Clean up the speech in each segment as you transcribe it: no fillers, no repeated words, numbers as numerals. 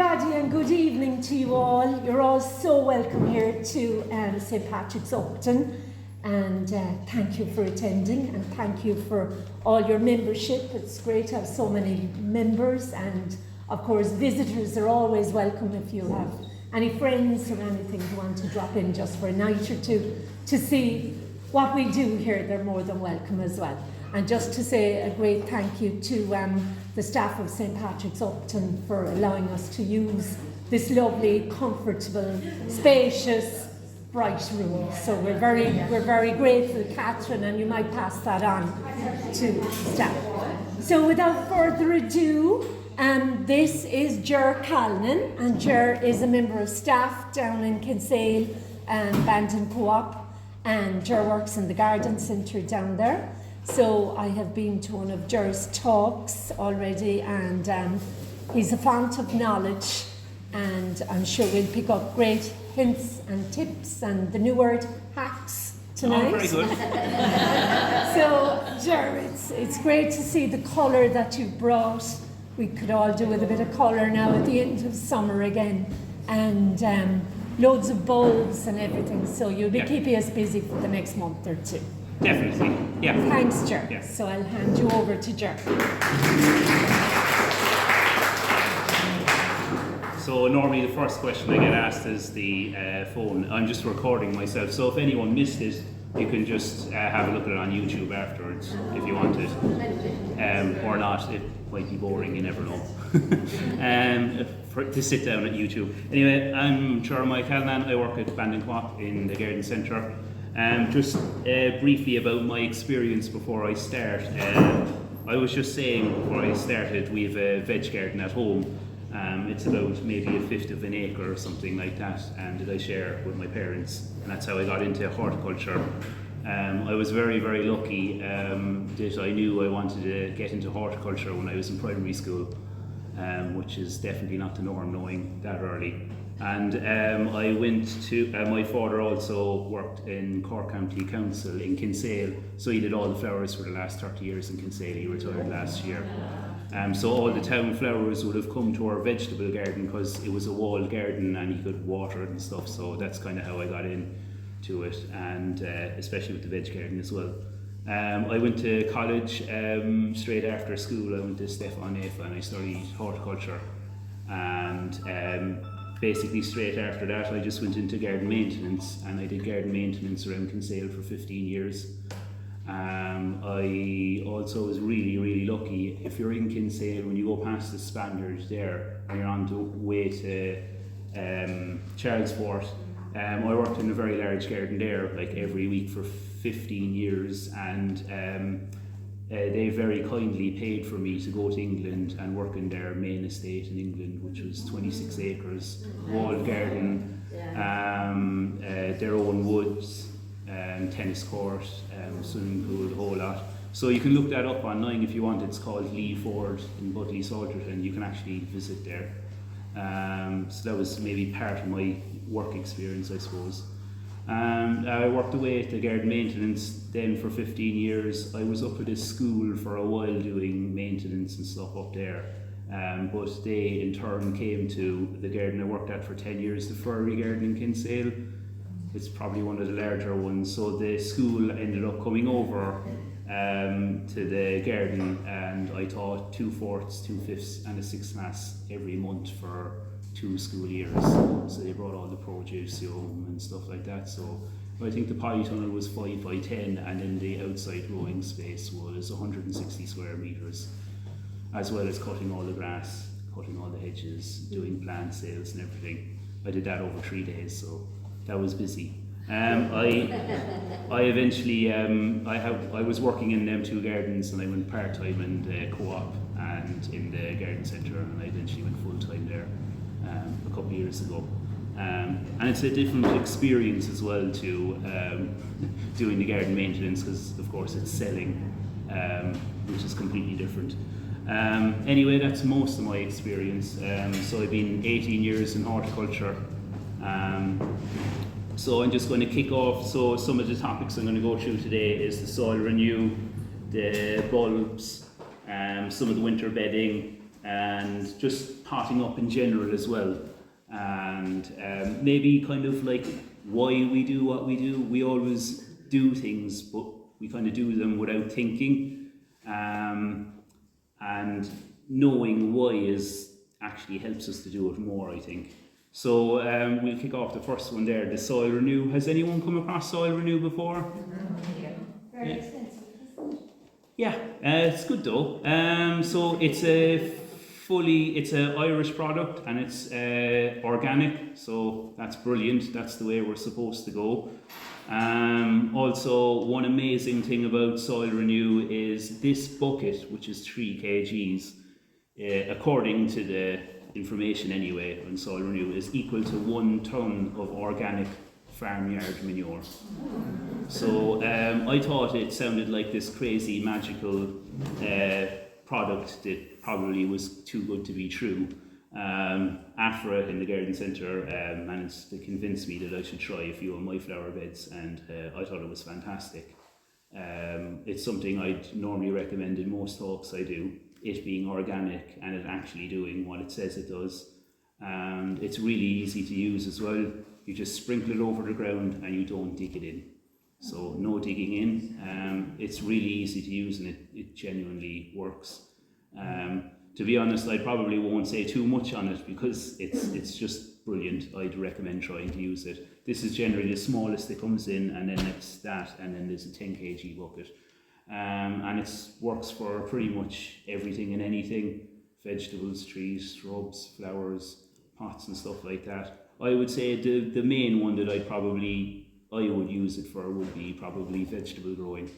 everybody and good evening to you all. You're all so welcome here to St. Patrick's Upton, and thank you for attending and thank you for all your membership. It's great to have so many members, and of course visitors are always welcome. If you have any friends or anything who want to drop in just for a night or two to see what we do here, they're more than welcome as well. And just to say a great thank you to the staff of St. Patrick's Upton for allowing us to use this lovely, comfortable, spacious, bright room. So we're very grateful, Catherine, and you might pass that on to staff. So without further ado, this is Ger Callan, and Ger is a member of staff down in Kinsale Bandon Co-op, and Ger works in the garden centre down there. So I have been to one of Ger's talks already, and he's a font of knowledge, and I'm sure we'll pick up great hints and tips and the new word hacks tonight. Oh, very good. So Ger, it's great to see the colour that you've brought. We could all do with a bit of colour now at the end of summer again, and loads of bulbs and everything, so you'll be keeping us busy for the next month or two. Definitely, yeah. Thanks, Ger. Yeah. So I'll hand you over to Ger. So normally the first question I get asked is the phone. I'm just recording myself, so if anyone missed it, you can just have a look at it on YouTube afterwards if you want it. Or not, it might be boring, you never know. To sit down at YouTube. Anyway, I'm Jeremiah Callanan. I work at Bandon Co-op in the Garden Centre. Just briefly about my experience before I start. I was just saying before I started, we have a veg garden at home. It's about maybe a fifth of an acre or something like that, and that I share with my parents, and that's how I got into horticulture. I was very lucky that I knew I wanted to get into horticulture when I was in primary school, which is definitely not the norm knowing that early. And I went to, my father also worked in Cork County Council in Kinsale, so he did all the flowers for the last 30 years in Kinsale. He retired last year. So all the town flowers would have come to our vegetable garden because it was a walled garden and he could water it and stuff, so that's kind of how I got into it, and especially with the veg garden as well. I went to college straight after school. I went to Stefan Efa and I studied horticulture, and basically straight after that I just went into garden maintenance, and I did garden maintenance around Kinsale for 15 years. I also was really lucky. If you're in Kinsale, when you go past the Spaniards there and you're on the way to Charlesport, I worked in a very large garden there like every week for 15 years, and they very kindly paid for me to go to England and work in their main estate in England, which was 26 acres, walled garden, their own woods, tennis court, swimming pool, the whole lot. So you can look that up online if you want. It's called Lee Ford in Budleigh Salterton. You can actually visit there. So that was maybe part of my work experience, I suppose. I worked away at the garden maintenance then for 15 years. I was up at a school for a while doing maintenance and stuff up there, but they in turn came to the garden I worked at for 10 years, the Furry Garden in Kinsale. It's probably one of the larger ones, so the school ended up coming over to the garden, and I taught 2/4, 2/5 and a 6th class every month for 2 school years. So they brought all the produce home and stuff like that. So I think the polytunnel was 5 by 10, and then the outside growing space was 160 square meters, as well as cutting all the grass, cutting all the hedges, doing plant sales and everything. I did that over 3 days, so that was busy. I eventually, I was working in them 2 gardens, and I went part-time in the co-op and in the garden centre, and I eventually went full-time there a couple of years ago. And it's a different experience as well to doing the garden maintenance, because of course it's selling, which is completely different. Anyway, that's most of my experience. So I've been 18 years in horticulture. So I'm just going to kick off. So some of the topics I'm going to go through today is the soil renew, the bulbs, some of the winter bedding, and just potting up in general as well, and maybe kind of like why we do what we do. We always do things, but we kind of do them without thinking, and knowing why is actually helps us to do it more, I think. So we'll kick off the first one there, the soil renew. Has anyone come across soil renew before? Yeah. Very expensive. Yeah, it's good though. So it's an Irish product, and it's organic, so that's brilliant. That's the way we're supposed to go. Also, one amazing thing about Soil Renew is this bucket, which is 3 kgs, according to the information anyway on Soil Renew, is equal to 1 tonne of organic farmyard manure. So I thought it sounded like this crazy magical product that probably was too good to be true. Afra in the garden centre managed to convince me that I should try a few of my flower beds, and I thought it was fantastic. It's something I'd normally recommend in most talks I do, it being organic and it actually doing what it says it does. And it's really easy to use as well. You just sprinkle it over the ground and you don't dig it in. So no digging in. It's really easy to use, and it genuinely works. To be honest, I probably won't say too much on it because it's just brilliant. I'd recommend trying to use it. This is generally the smallest that comes in, and then it's that, and then there's a 10 kg bucket. And it works for pretty much everything and anything: vegetables, trees, shrubs, flowers, pots and stuff like that. I would say the main one that I would use it for would be probably vegetable growing.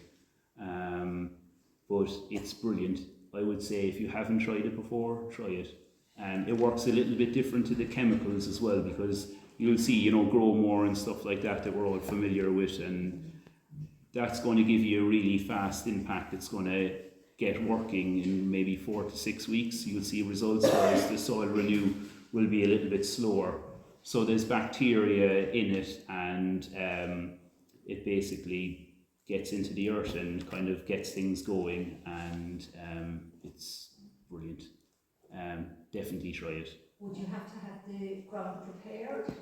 But it's brilliant. I would say if you haven't tried it before, try it. It works a little bit different to the chemicals as well, because you'll see, Grow More and stuff like that we're all familiar with, and that's going to give you a really fast impact. It's going to get working in maybe 4 to 6 weeks. You'll see results, whereas the Soil Renew will be a little bit slower. So there's bacteria in it, and it basically gets into the earth and kind of gets things going, and it's brilliant. Definitely try it. Would you have to have the ground prepared?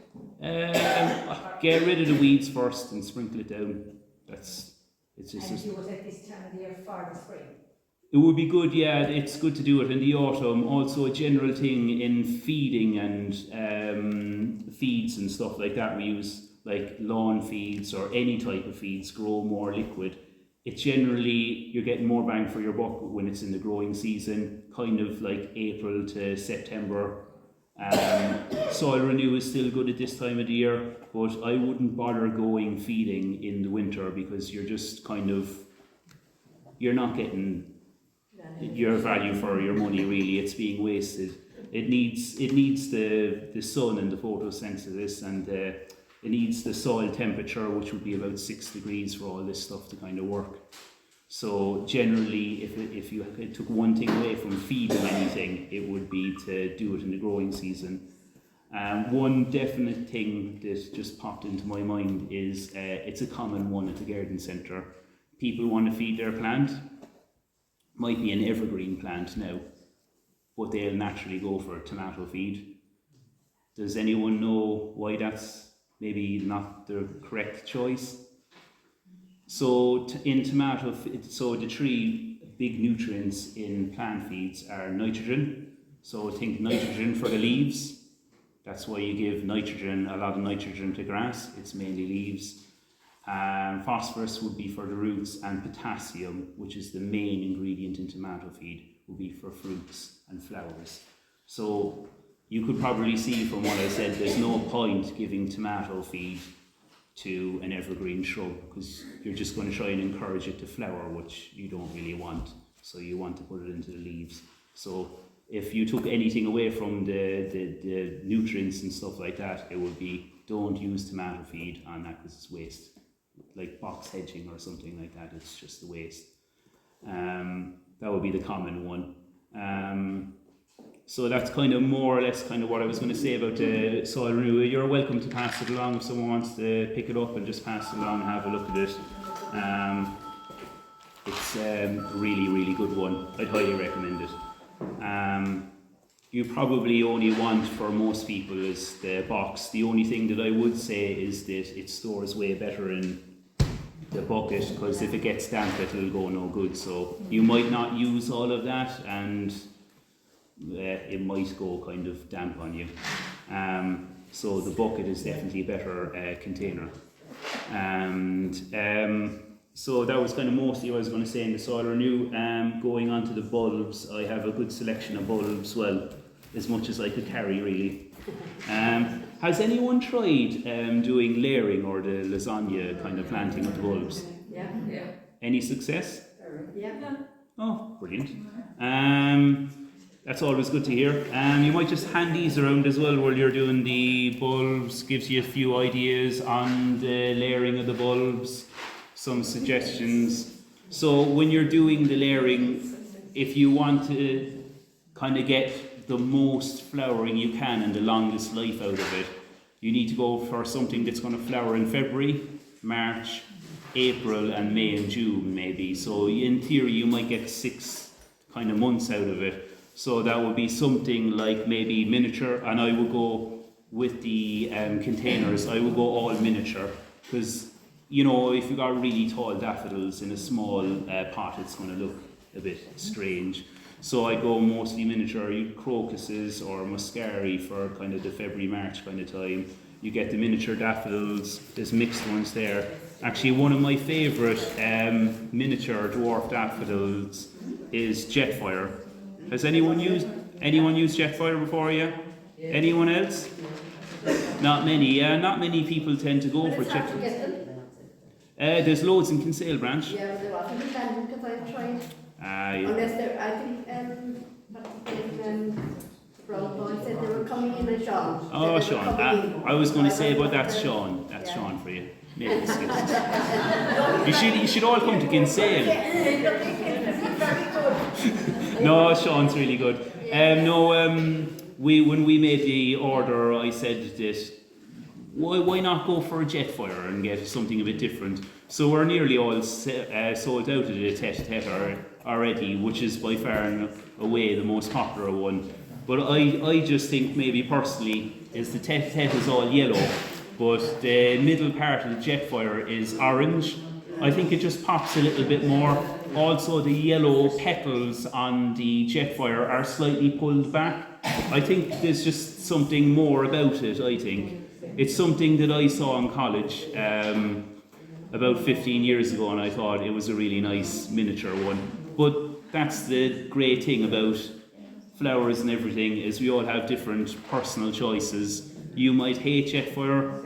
Get rid of the weeds first and sprinkle it down. It's just. And do it at this time of the year for the spring? It would be good, yeah. It's good to do it in the autumn. Also, a general thing in feeding and feeds and stuff like that, we use like lawn feeds or any type of feeds, Grow More liquid. It's generally, you're getting more bang for your buck when it's in the growing season, kind of like April to September. Soil Renew is still good at this time of the year, but I wouldn't bother going feeding in the winter, because you're just you're not getting your value for your money, really. It's being wasted. It needs the sun and the photosynthesis, and it needs the soil temperature, which would be about 6 degrees for all this stuff to kind of work. So generally, if you took one thing away from feeding anything, it would be to do it in the growing season. One definite thing that just popped into my mind is it's a common one at the garden centre. People want to feed their plant. Might be an evergreen plant now, but they'll naturally go for tomato feed. Does anyone know why that's maybe not the correct choice? So in tomato, so the 3 big nutrients in plant feeds are nitrogen. So think nitrogen for the leaves. That's why you give a lot of nitrogen to grass. It's mainly leaves. Phosphorus would be for the roots, and potassium, which is the main ingredient in tomato feed, would be for fruits and flowers. So you could probably see from what I said, there's no point giving tomato feed to an evergreen shrub, because you're just going to try and encourage it to flower, which you don't really want. So you want to put it into the leaves. So if you took anything away from the nutrients and stuff like that, it would be, don't use tomato feed on that, because it's waste. Like box hedging or something like that, it's just a waste. That would be the common one. So that's kind of more or less kind of what I was going to say about the Soil Renew. You're welcome to pass it along if someone wants to pick it up and just pass it along and have a look at it. It's a really, really good one. I'd highly recommend it. you probably only want for most people is the box. The only thing that I would say is that it stores way better in the bucket, because if it gets damp it'll go no good, so you might not use all of that and it might go kind of damp on you. So the bucket is definitely a better container. And so that was kind of mostly what I was going to say in the soil renew. Going on to the bulbs, I have a good selection of bulbs, well, as much as I could carry really. Has anyone tried doing layering or the lasagna kind of planting with the bulbs? Yeah. Any success? Yeah. Oh, brilliant. That's always good to hear. You might just hand these around as well while you're doing the bulbs, gives you a few ideas on the layering of the bulbs, some suggestions. So when you're doing the layering, if you want to kind of get the most flowering you can and the longest life out of it, you need to go for something that's going to flower in February, March, April and May and June maybe. So in theory you might get 6 kind of months out of it. So that would be something like maybe miniature, and I would go with the containers, I would go all miniature, because you know, if you got really tall daffodils in a small pot, it's going to look a bit strange. So I go mostly miniature, crocuses or muscari for kind of the February, March kind of time. You get the miniature daffodils, there's mixed ones there. Actually, one of my favourite miniature dwarf daffodils is Jetfire. Has anyone used Jetfire before you? Yeah. Anyone else? Not many. Not many people tend to go for Jetfire. There's loads in Kinsale branch. Yeah, there wasn't in London because I tried. Yeah. Unless there, I think Brown Boy said they were coming in and Sean. Oh, Sean. I was going to say, but that's Sean. That's Sean for you. Maybe you should all come to Kinsale. No, Sean's really good. When we made the order, I said that why not go for a Jetfire and get something a bit different? So we're nearly all sold out of the Tet already, which is by far and away the most popular one. But I just think maybe personally is the Tet is all yellow, but the middle part of the Jetfire is orange. I think it just pops a little bit more. Also, the yellow petals on the Jetfire are slightly pulled back. I think there's just something more about it, I think. It's something that I saw in college about 15 years ago, and I thought it was a really nice miniature one. But that's the great thing about flowers and everything, is we all have different personal choices. You might hate Jetfire,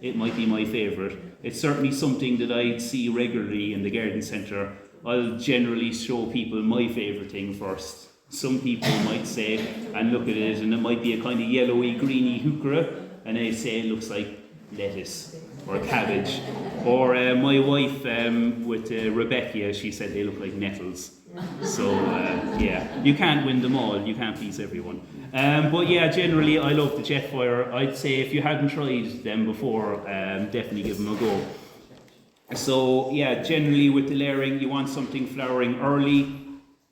it might be my favourite. It's certainly something that I see regularly in the garden centre. I'll generally show people my favourite thing first. Some people might say and look at it and it might be a kind of yellowy, greeny heuchera, and they say it looks like lettuce or cabbage. Or my wife with Rebecca, she said they look like nettles. So yeah, you can't win them all, you can't please everyone. But yeah, generally I love the Jetfire. I'd say if you hadn't tried them before, definitely give them a go. So yeah, generally with the layering, you want something flowering early,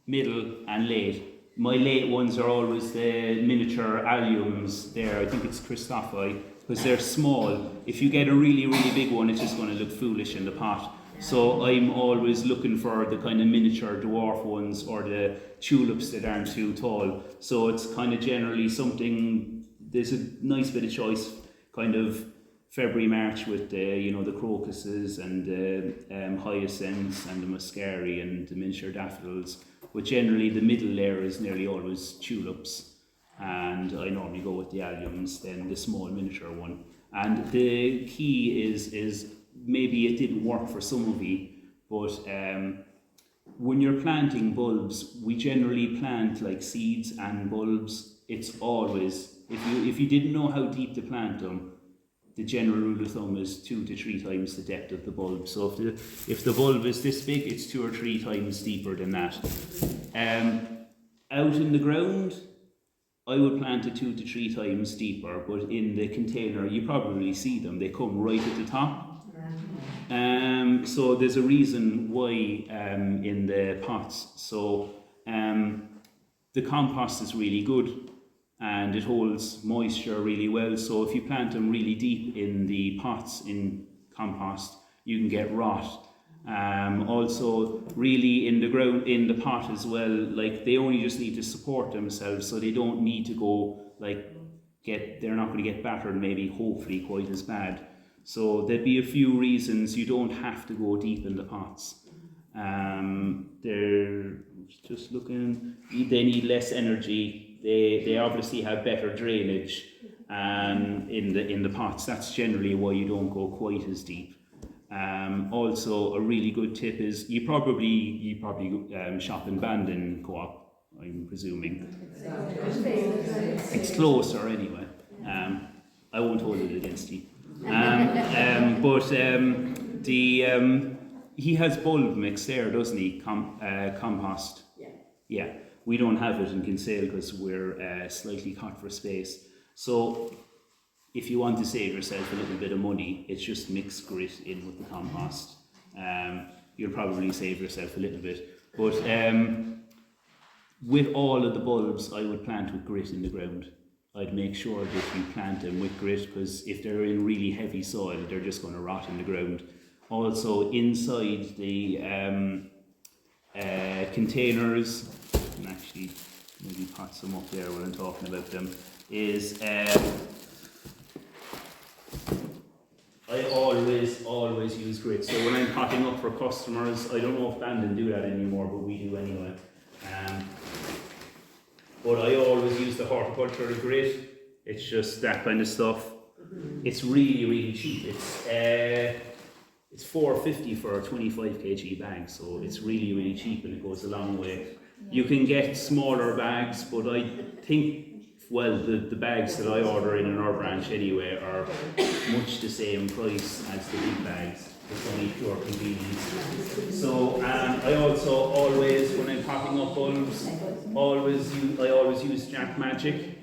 middle and late. My late ones are always the miniature alliums there. I think it's Christophi, because they're small. If you get a really, really big one, it's just going to look foolish in the pot. So I'm always looking for the kind of miniature dwarf ones or the tulips that aren't too tall. So it's kind of generally something, there's a nice bit of choice, kind of February, March with the, the crocuses and the hyacinths and the muscari and the miniature daffodils. But generally the middle layer is nearly always tulips. And I normally go with the alliums, then the small miniature one. And the key is maybe it didn't work for some of you, but when you're planting bulbs, we generally plant like seeds and bulbs. It's always, if you didn't know how deep to plant them, the general rule of thumb is 2 to 3 times the depth of the bulb. So if the bulb is this big, it's 2 or 3 times deeper than that. Out in the ground, I would plant it 2 to 3 times deeper, but in the container, you probably see them. They come right at the top. So there's a reason why in the pots. So the compost is really good. and it holds moisture really well. So if you plant them really deep in the pots in compost, you can get rot. Also, really in the ground, in the pot as well, like they only just need to support themselves, so they don't need to go they're not going to get battered, maybe hopefully quite as bad. So there'd be a few reasons you don't have to go deep in the pots. They're just looking, they need less energy. They obviously have better drainage in the pots. That's generally why you don't go quite as deep. Also, a really good tip is you probably shop in Bandon Co-op, I'm presuming. It's closer anyway. I won't hold it against you. He has bulb mix there, doesn't he? Compost. Yeah. We don't have it in Kinsale because we're slightly cut for space. So if you want to save yourself a little bit of money, it's just mix grit in with the compost. You'll probably save yourself a little bit. But with all of the bulbs, I would plant with grit in the ground. I'd make sure that you plant them with grit, because if they're in really heavy soil, they're just going to rot in the ground. Also, inside the containers, and actually maybe pot some up there when I'm talking about them, is I always use grit. So when I'm potting up for customers, I don't know if Bandon do that anymore, but we do anyway. But I always use the horticultural grit. It's just that kind of stuff. It's really cheap. It's $4.50 for a 25 kg bag, so it's really cheap, and it goes a long way. You can get smaller bags, but I think, well, the bags that I order in our branch anyway are much the same price as the big bags. It's only pure convenience. So I also always, when I'm popping up bulbs, I always use Jack Magic.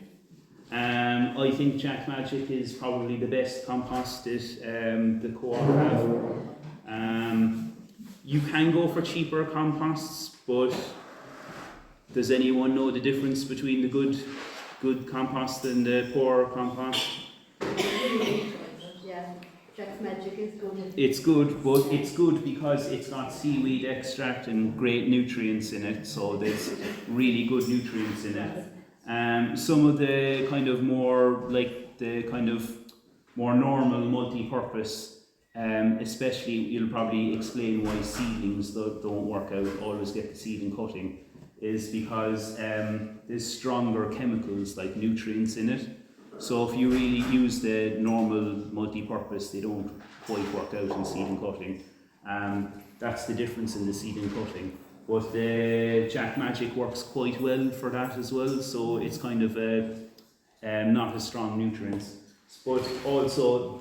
I think Jack Magic is probably the best compost that the Co-op have. You can go for cheaper composts, but does anyone know the difference between the good compost and the poor compost? Yeah, Jack's Magic is good. It's good, but it's good because it's got seaweed extract and great nutrients in it, so there's really good nutrients in it. Some of the kind of more, like the kind of more normal multi-purpose, especially you'll probably explain why seedlings don't work out, always get the seedling cutting, is because there's stronger chemicals like nutrients in it. So if you really use the normal multi-purpose, they don't quite work out in seed and cutting. That's the difference in the seed and cutting. But the Jack Magic works quite well for that as well, so it's kind of not as strong nutrients. But also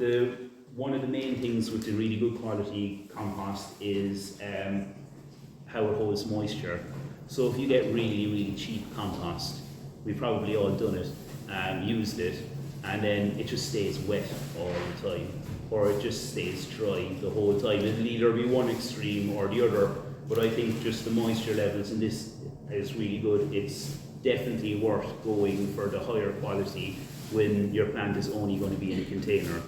one of the main things with the really good quality compost is how it holds moisture. So if you get really cheap compost, we've probably all done it, used it, and then it just stays wet all the time, or it just stays dry the whole time. It'll either be one extreme or the other, but I think just the moisture levels in this is really good. It's definitely worth going for the higher quality when your plant is only going to be in a container.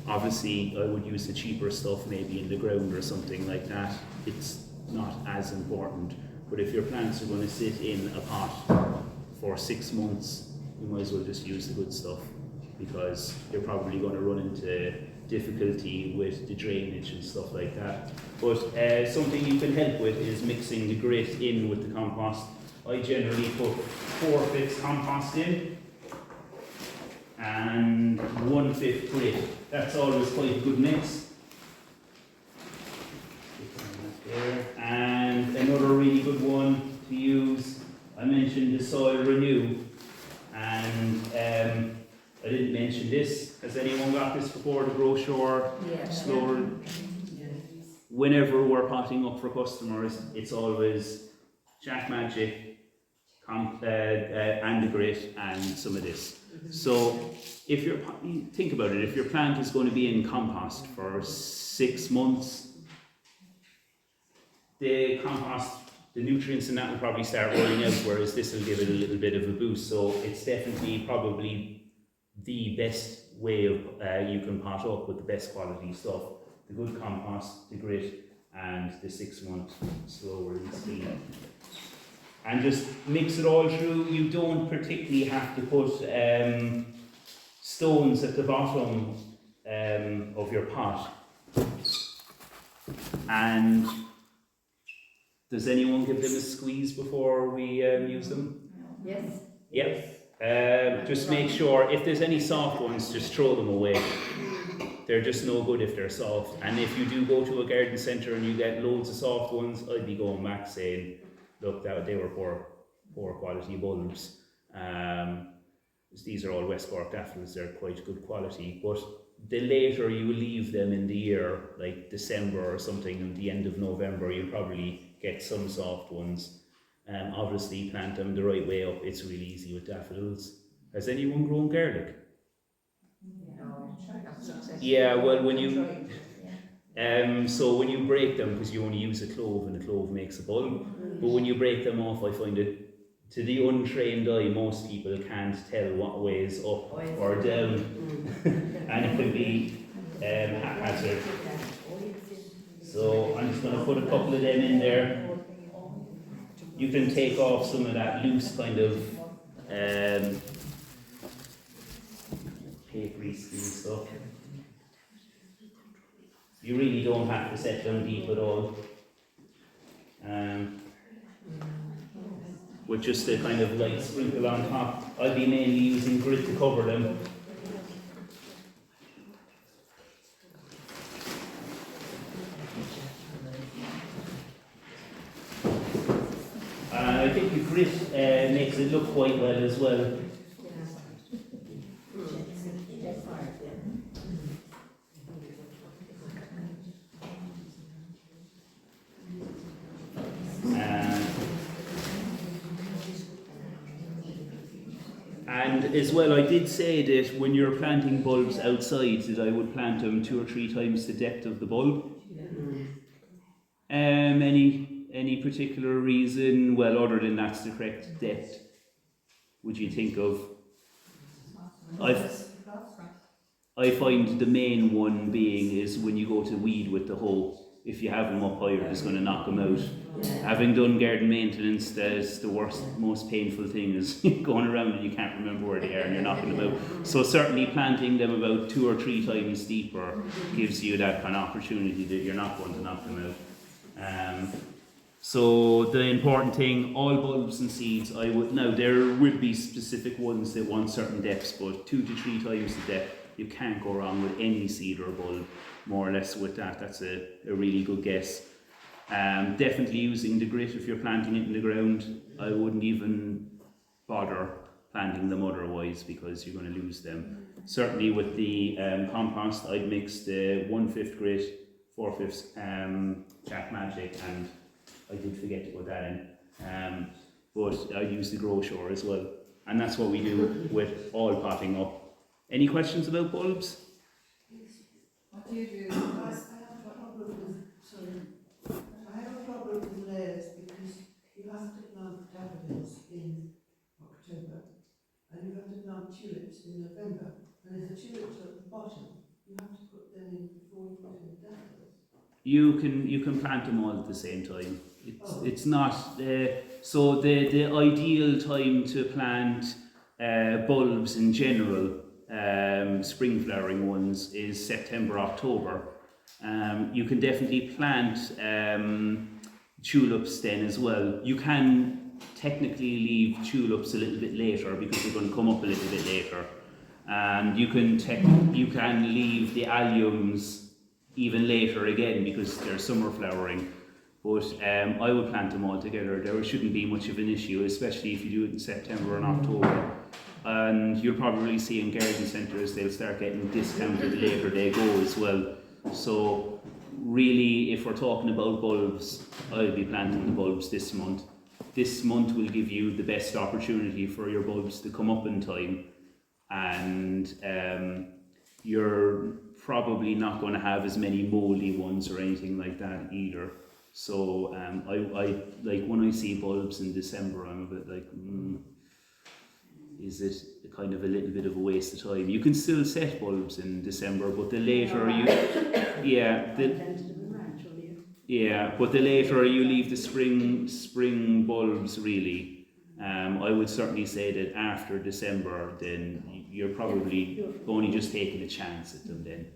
Obviously, I would use the cheaper stuff maybe in the ground or something like that. It's not as important. But if your plants are going to sit in a pot for 6 months, you might as well just use the good stuff, because you're probably going to run into difficulty with the drainage and stuff like that. But something you can help with is mixing the grit in with the compost. I generally put 4/5 compost in and 1/5 grit. That's always quite a good mix. There. And another really good one to use, I mentioned the Soil Renew, and I didn't mention this. Has anyone got this before, the brochure? Yeah. Slower. Whenever we're potting up for customers, it's always Jack Magic, and the grit, and some of this. So if think about it, if your plant is going to be in compost for 6 months, the compost the nutrients and that will probably start rolling out, whereas this will give it a little bit of a boost. So it's definitely probably the best way of you can pot up with the best quality stuff. The good compost, the grit, and the 6 month slow release feed. And just mix it all through. You don't particularly have to put stones at the bottom of your pot. And does anyone give them a squeeze before we use them? Yes. Yep. Just make sure, if there's any soft ones, just throw them away. They're just no good if they're soft. And if you do go to a garden centre and you get loads of soft ones, I'd be going back saying, look, they were poor quality bulbs. These are all West Cork daffodils, they're quite good quality. But the later you leave them in the year, like December or something, and the end of November, you'll probably get some soft ones. Obviously plant them the right way up. It's really easy with daffodils. Has anyone grown garlic? Yeah, well, when you so when you break them, because you only use a clove and a clove makes a bulb, but when you break them off, I find it, to the untrained eye, most people can't tell what way is up or down, and it can be haphazard. So I'm just going to put a couple of them in there. You can take off some of that loose kind of papery skin stuff. You really don't have to set them deep at all. With just a kind of light sprinkle on top. I'll be mainly using grit to cover them. I think the grit makes it look quite well as well. And as well, I did say that when you're planting bulbs outside, that I would plant them 2 or 3 times the depth of the bulb. Any particular reason? Well, other than that's the correct depth, would you think of? I find the main one being is when you go to weed with the hoe. If you have them up higher, it's going to knock them out. Having done garden maintenance, that's the most painful thing is going around and you can't remember where they are and you're knocking them out. So certainly planting them about 2 or 3 times deeper gives you that kind of opportunity that you're not going to knock them out. So the important thing, all bulbs and seeds, now there would be specific ones that want certain depths, but 2 to 3 times the depth, you can't go wrong with any seed or bulb, more or less with that. That's a really good guess. Definitely using the grit if you're planting it in the ground. I wouldn't even bother planting them otherwise because you're going to lose them. Certainly with the compost, I'd mix the 1/5 grit, 4/5 Jack Magic, and I did forget to put that in. But I use the Grow Shore as well. And that's what we do with all potting up. Any questions about bulbs? What do you do? I have a problem with layers because you have to plant daffodils in October and you have to plant tulips in November. And if the tulips are at the bottom, you have to put them in before you put in the daffodils. You can plant them all at the same time. It's not so the ideal time to plant bulbs in general, spring flowering ones, is September, October. You can definitely plant tulips then as well. You can technically leave tulips a little bit later because they're going to come up a little bit later, and you can leave the alliums even later again because they're summer flowering. But I would plant them all together. There shouldn't be much of an issue, especially if you do it in September and October. And you'll probably see in garden centres they'll start getting discounted later they go as well. So really, if we're talking about bulbs, I'll be planting the bulbs this month. This month will give you the best opportunity for your bulbs to come up in time, and you're probably not going to have as many mouldy ones or anything like that either. So I like when I see bulbs in December, I'm a bit like, is it kind of a little bit of a waste of time? You can still set bulbs in December, but the later but the later you leave the spring bulbs really, I would certainly say that after December, then you're probably only just taking a chance at them then.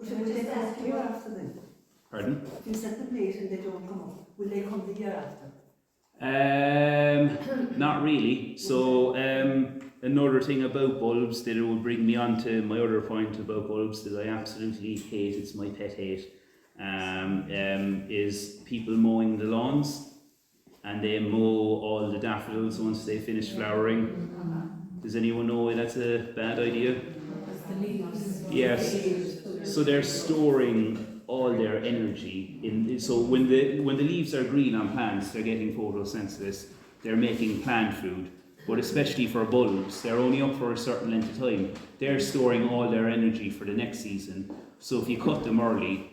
So will they come up the year after then? Pardon? If you set the plate and they don't come up, will they come the year after? Not really. So another thing about bulbs that it would bring me on to my other point about bulbs that I absolutely hate, it's my pet hate, is people mowing the lawns, and they mow all the daffodils once they finish flowering. Does anyone know why that's a bad idea? Yes. So they're storing all their energy in. So when the leaves are green on plants, they're getting photosynthesis. They're making plant food. But especially for bulbs, they're only up for a certain length of time. They're storing all their energy for the next season. So if you cut them early,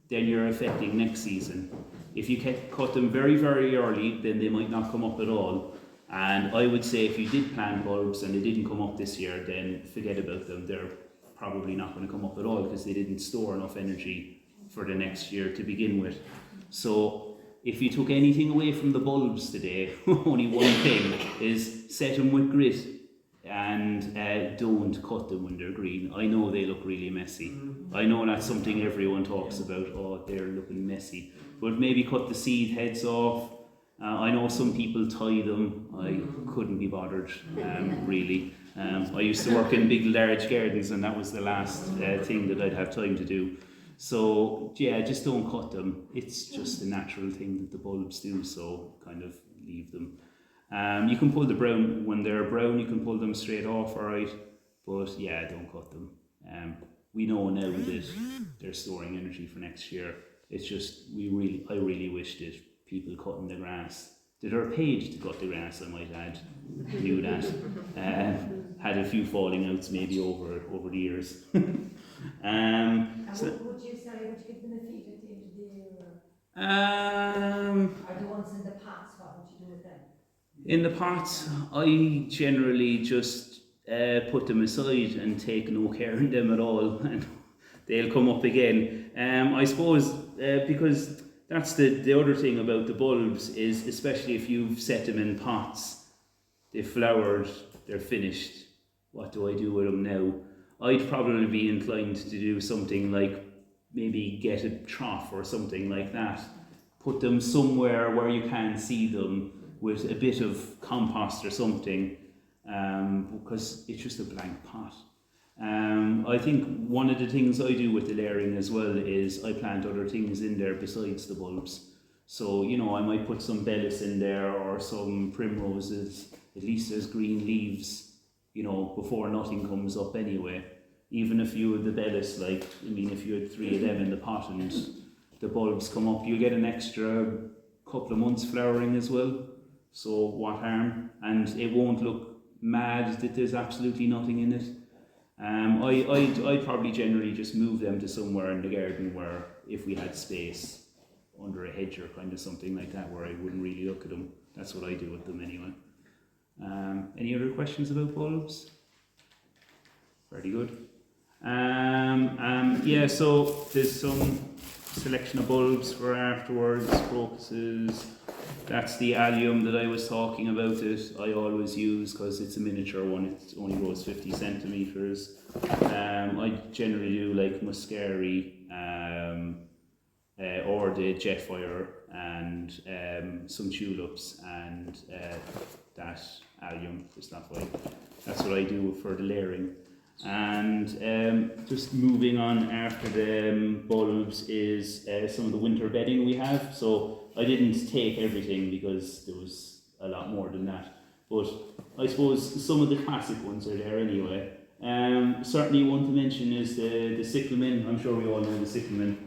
then you're affecting next season. If you cut them very, very early, then they might not come up at all. And I would say if you did plant bulbs and they didn't come up this year, then forget about them. They're probably not going to come up at all because they didn't store enough energy for the next year to begin with. So if you took anything away from the bulbs today, only one thing is set them with grit and don't cut them when they're green. I know they look really messy. I know that's something everyone talks about, oh, they're looking messy. But maybe cut the seed heads off. I know some people tie them. I couldn't be bothered, really. I used to work in big, large gardens, and that was the last thing that I'd have time to do. So, yeah, just don't cut them. It's just a natural thing that the bulbs do, so kind of leave them. You can pull the brown, when they're brown, you can pull them straight off, alright? But, yeah, don't cut them. We know now that they're storing energy for next year. It's just, I really wish that people cutting the grass, that are paid to cut the grass, I might add, knew that. Had a few falling outs maybe over the years. Would you give them a feed at the end of the year? Or the ones in the pots, what would you do with them? In the pots, I generally just put them aside and take no care in them at all, and they'll come up again. I suppose because that's the other thing about the bulbs is, especially if you've set them in pots, they've flowered, they're finished. What do I do with them now? I'd probably be inclined to do something like maybe get a trough or something like that. Put them somewhere where you can see them with a bit of compost or something, because it's just a blank pot. I think one of the things I do with the layering as well is I plant other things in there besides the bulbs. So, I might put some bellis in there or some primroses. At least there's green leaves, before nothing comes up anyway. Even if you had the bellis, if you had 3 of them in the pot and the bulbs come up, you get an extra couple of months flowering as well. So what harm? And it won't look mad that there's absolutely nothing in it. I'd probably generally just move them to somewhere in the garden where, if we had space, under a hedge or kind of something like that, where I wouldn't really look at them. That's what I do with them anyway. Any other questions about bulbs? Very good. Yeah, so there's some selection of bulbs for afterwards, crocuses. That's the allium that I was talking about. I always use because it's a miniature one. It only grows 50 centimeters. I generally do like muscari, or the jetfire, and some tulips, and that allium, the stuff like. That's what I do for the layering. And just moving on after the bulbs is some of the winter bedding we have. So I didn't take everything because there was a lot more than that, but I suppose some of the classic ones are there anyway. Certainly one to mention is the cyclamen. I'm sure we all know the cyclamen.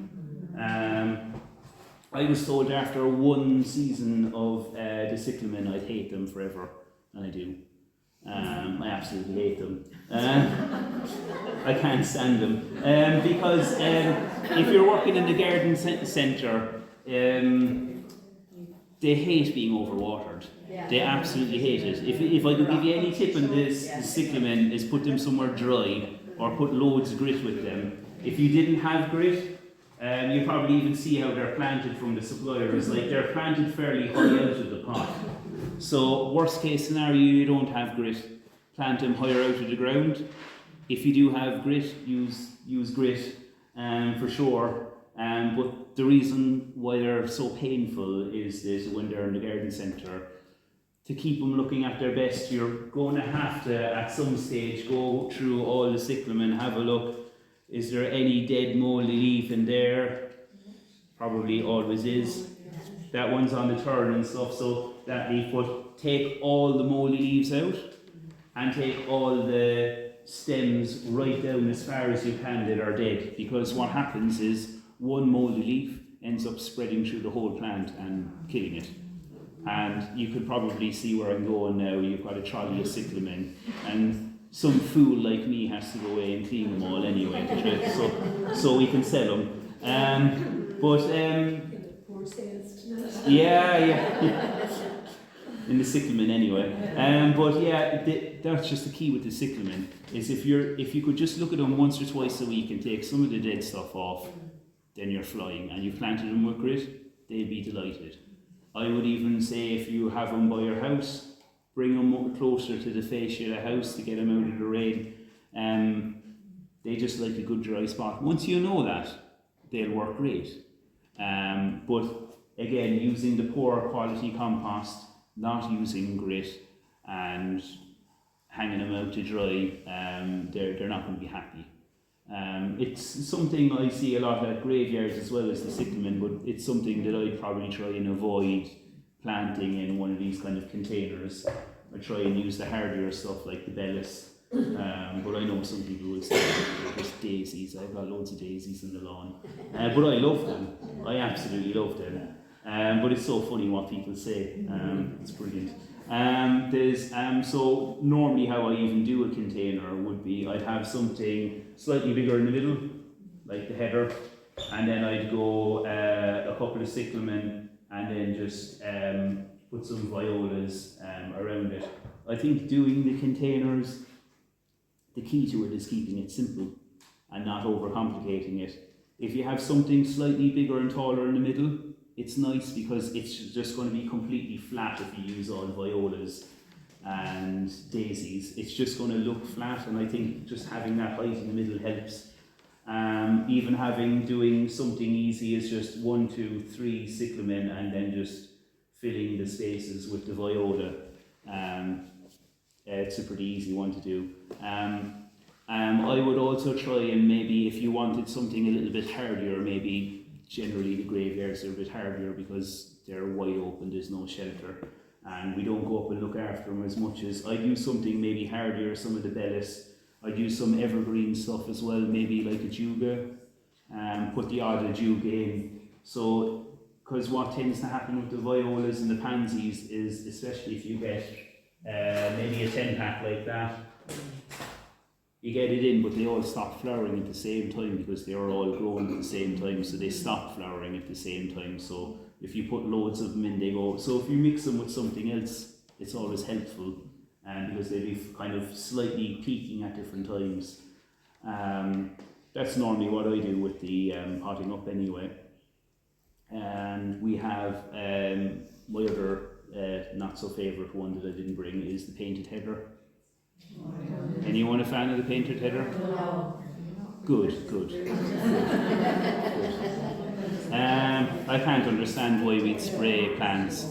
I was told after one season of the cyclamen I'd hate them forever, and I do. I absolutely hate them. I can't stand them because if you're working in the garden centre they hate being overwatered. They absolutely hate it. If I could give you any tip on this, the cyclamen, is put them somewhere dry or put loads of grit with them. If you didn't have grit, you probably even see how they're planted from the suppliers. Like, they're planted fairly high out of the pot. So worst case scenario, you don't have grit, plant them higher out of the ground. If you do have grit, use grit for sure. But the reason why they're so painful is that when they're in the garden centre, to keep them looking at their best, you're going to have to, at some stage, go through all the cyclamen, have a look. Is there any dead mouldy leaf in there? Probably always is. That one's on the turn and stuff, so that leaf, but take all the mouldy leaves out and take all the stems right down as far as you can that are dead, because what happens is one mouldy leaf ends up spreading through the whole plant and killing it. And you could probably see where I'm going now. You've got a trolley of cyclamen, and some fool like me has to go away and clean them all anyway, so we can sell them. Poor sales. Yeah. In the cyclamen anyway. But yeah, that's just the key with the cyclamen, is if you could just look at them once or twice a week and take some of the dead stuff off, then you're flying. And you've planted them with grit, they'd be delighted. I would even say, if you have them by your house, bring them closer to the fascia of the house to get them out of the rain. They just like a good dry spot. Once you know that, they'll work great. But again, using the poor quality compost, not using grit, and hanging them out to dry, they're not going to be happy. It's something I see a lot at graveyards as well as the cyclamen, but it's something that I'd probably try and avoid planting in one of these kind of containers. I try and use the hardier stuff like the bellis, but I know some people will say they're just daisies. I've got loads of daisies in the lawn, but I love them. I absolutely love them. But it's so funny what people say. It's brilliant. So normally how I even do a container would be, I'd have something slightly bigger in the middle, like the header, and then I'd go a couple of cyclamen, and then just put some violas around it. I think doing the containers, the key to it is keeping it simple and not overcomplicating it. If you have something slightly bigger and taller in the middle, it's nice because it's just going to be completely flat if you use all violas and daisies. It's just going to look flat, and I think just having that height in the middle helps. Even doing something easy is just 1, 2, 3 cyclamen, and then just filling the spaces with the viola. It's a pretty easy one to do. I would also try, and maybe if you wanted something a little bit hardier, maybe generally the graveyards are a bit hardier because they're wide open, there's no shelter, and we don't go up and look after them as much as I'd use something maybe hardier, some of the bellis. I'd use some evergreen stuff as well, maybe like a juga, put the odd juga in. So, because what tends to happen with the violas and the pansies is, especially if you get maybe a 10-pack like that, you get it in, but they all stop flowering at the same time because they are all growing at the same time, so they stop flowering at the same time. So if you put loads of them in, they go. So if you mix them with something else, it's always helpful, because they'll be kind of slightly peaking at different times. That's normally what I do with the potting up anyway. And we have my other not so favourite one that I didn't bring is the painted header. Anyone a fan of the painted header? No. Good. I can't understand why we'd spray plants.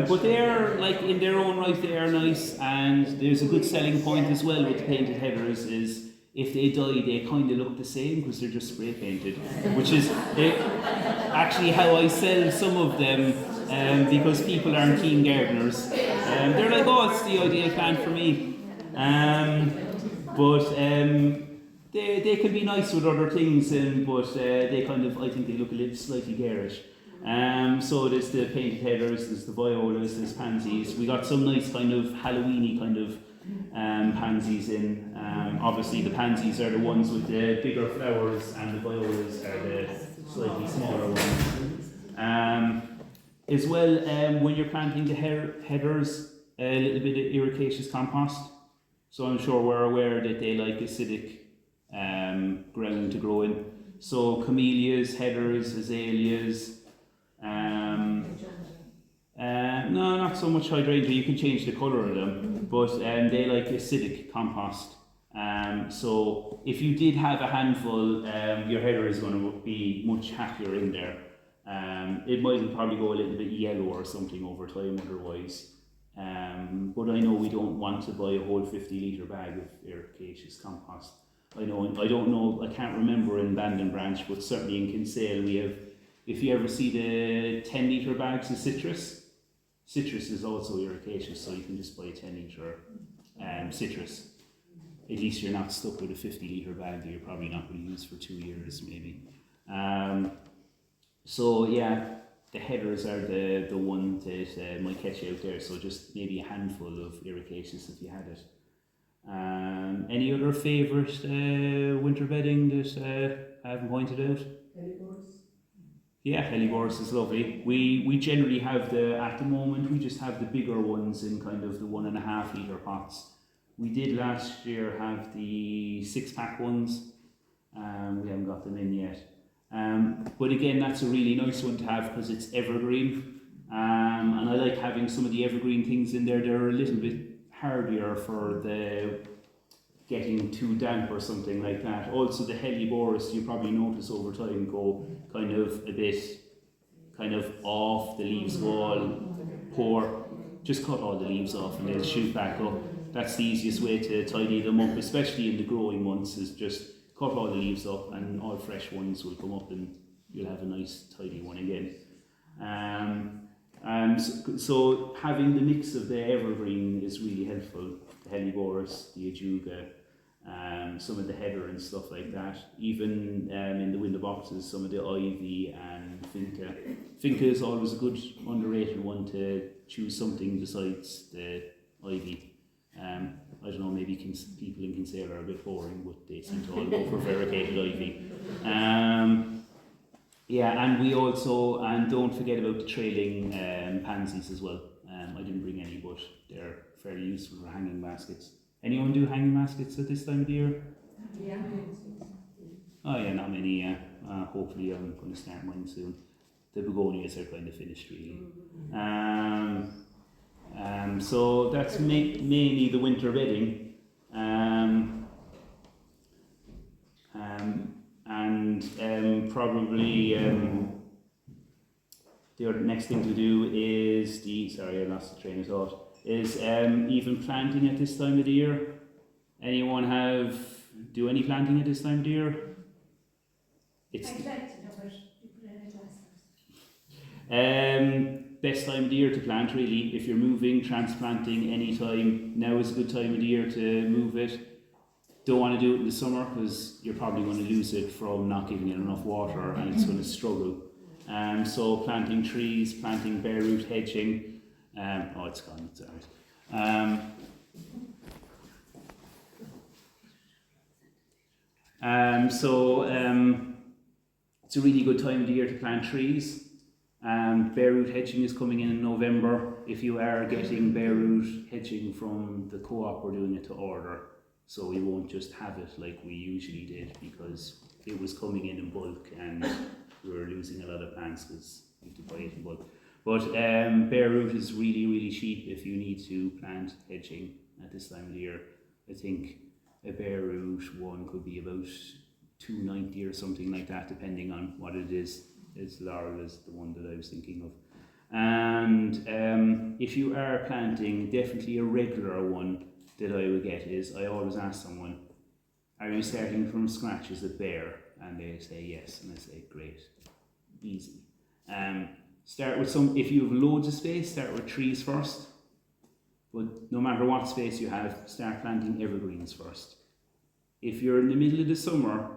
But they're, like, in their own right, they are nice, and there's a good selling point as well with the painted headers is if they die, they kind of look the same because they're just spray painted, which is actually how I sell some of them, because people aren't keen gardeners. They're like, oh, it's the ideal plant for me. But they can be nice with other things, but they kind of, I think they look a little slightly garish. So there's the painted headers, there's the violas, there's pansies. We got some nice kind of Halloweeny kind of pansies in. Obviously the pansies are the ones with the bigger flowers, and the violas are the slightly smaller ones. As well, when you're planting the headers, a little bit of ericaceous compost. So I'm sure we're aware that they like acidic ground to grow in. So camellias, headers, azaleas. No, not so much hydrangea. You can change the colour of them, but they like acidic compost. So if you did have a handful, your header is going to be much happier in there. It might probably go a little bit yellow or something over time otherwise. But I know we don't want to buy a whole 50-litre bag of ericaceous compost. I don't know, I can't remember in Bandon Branch, but certainly in Kinsale we have, if you ever see the 10-litre bags of citrus is also ericaceous, so you can just buy a 10-litre citrus. At least you're not stuck with a 50-litre bag that you're probably not going to use for 2 years maybe. So yeah, the headers are the one that might catch you out there, so just maybe a handful of ericaceous if you had it. Any other favourite winter bedding that I haven't pointed out? Yeah, Hellebores is lovely. We generally have at the moment, we just have the bigger ones in kind of the 1.5 litre pots. We did last year have the 6-pack ones. We haven't got them in yet. But again, that's a really nice one to have because it's evergreen. And I like having some of the evergreen things in there. They're a little bit hardier for the getting too damp or something like that. Also the Hellebores, you probably notice over time, go kind of a bit kind of off, the leaves go all poor. Just cut all the leaves off and they'll shoot back up. That's the easiest way to tidy them up, especially in the growing months, is just cut all the leaves up and all fresh ones will come up and you'll have a nice tidy one again. So having the mix of the evergreen is really helpful. The Hellebores, the Ajuga, some of the heather and stuff like that. Even in the window boxes, some of the ivy and finca. Finca is always a good underrated one to choose something besides the ivy. I don't know, maybe people in Kinsale are a bit boring, but they seem to all go for variegated ivy. Yeah, and we also, and don't forget about the trailing pansies as well. I didn't bring any, but they're fairly useful for hanging baskets. Anyone do hanging baskets at this time of the year? Yeah. Oh yeah, not many, yeah. Hopefully I'm going to start mine soon. The begonias are kind of finished really. So that's mainly the winter bedding. Probably the other next thing to do is sorry I lost the train of thought, is even planting at this time of the year. Anyone do any planting at this time of the year? I'd like to know what people in it last Best time of the year to plant really. If you're moving, transplanting anytime, now is a good time of the year to move it. Don't want to do it in the summer because you're probably going to lose it from not giving it enough water and it's going to struggle. So planting trees, planting bare root hedging. Oh, it's gone, it's alright. It's a really good time of the year to plant trees. Bare root hedging is coming in November. If you are getting bare root hedging from the co-op, we're doing it to order. So we won't just have it like we usually did because it was coming in bulk and we were losing a lot of plants because we had to buy it in bulk. But bare root is really, really cheap if you need to plant hedging at this time of the year. I think a bare root one could be about $2.90 or something like that, depending on what it is. It's Laurel is the one that I was thinking of. And if you are planting, definitely a regular one that I would get is, I always ask someone, are you starting from scratch? Is it bare? And they say yes, and I say great, easy. Start with if you have loads of space, start with trees first. But no matter what space you have, start planting evergreens first. If you're in the middle of the summer,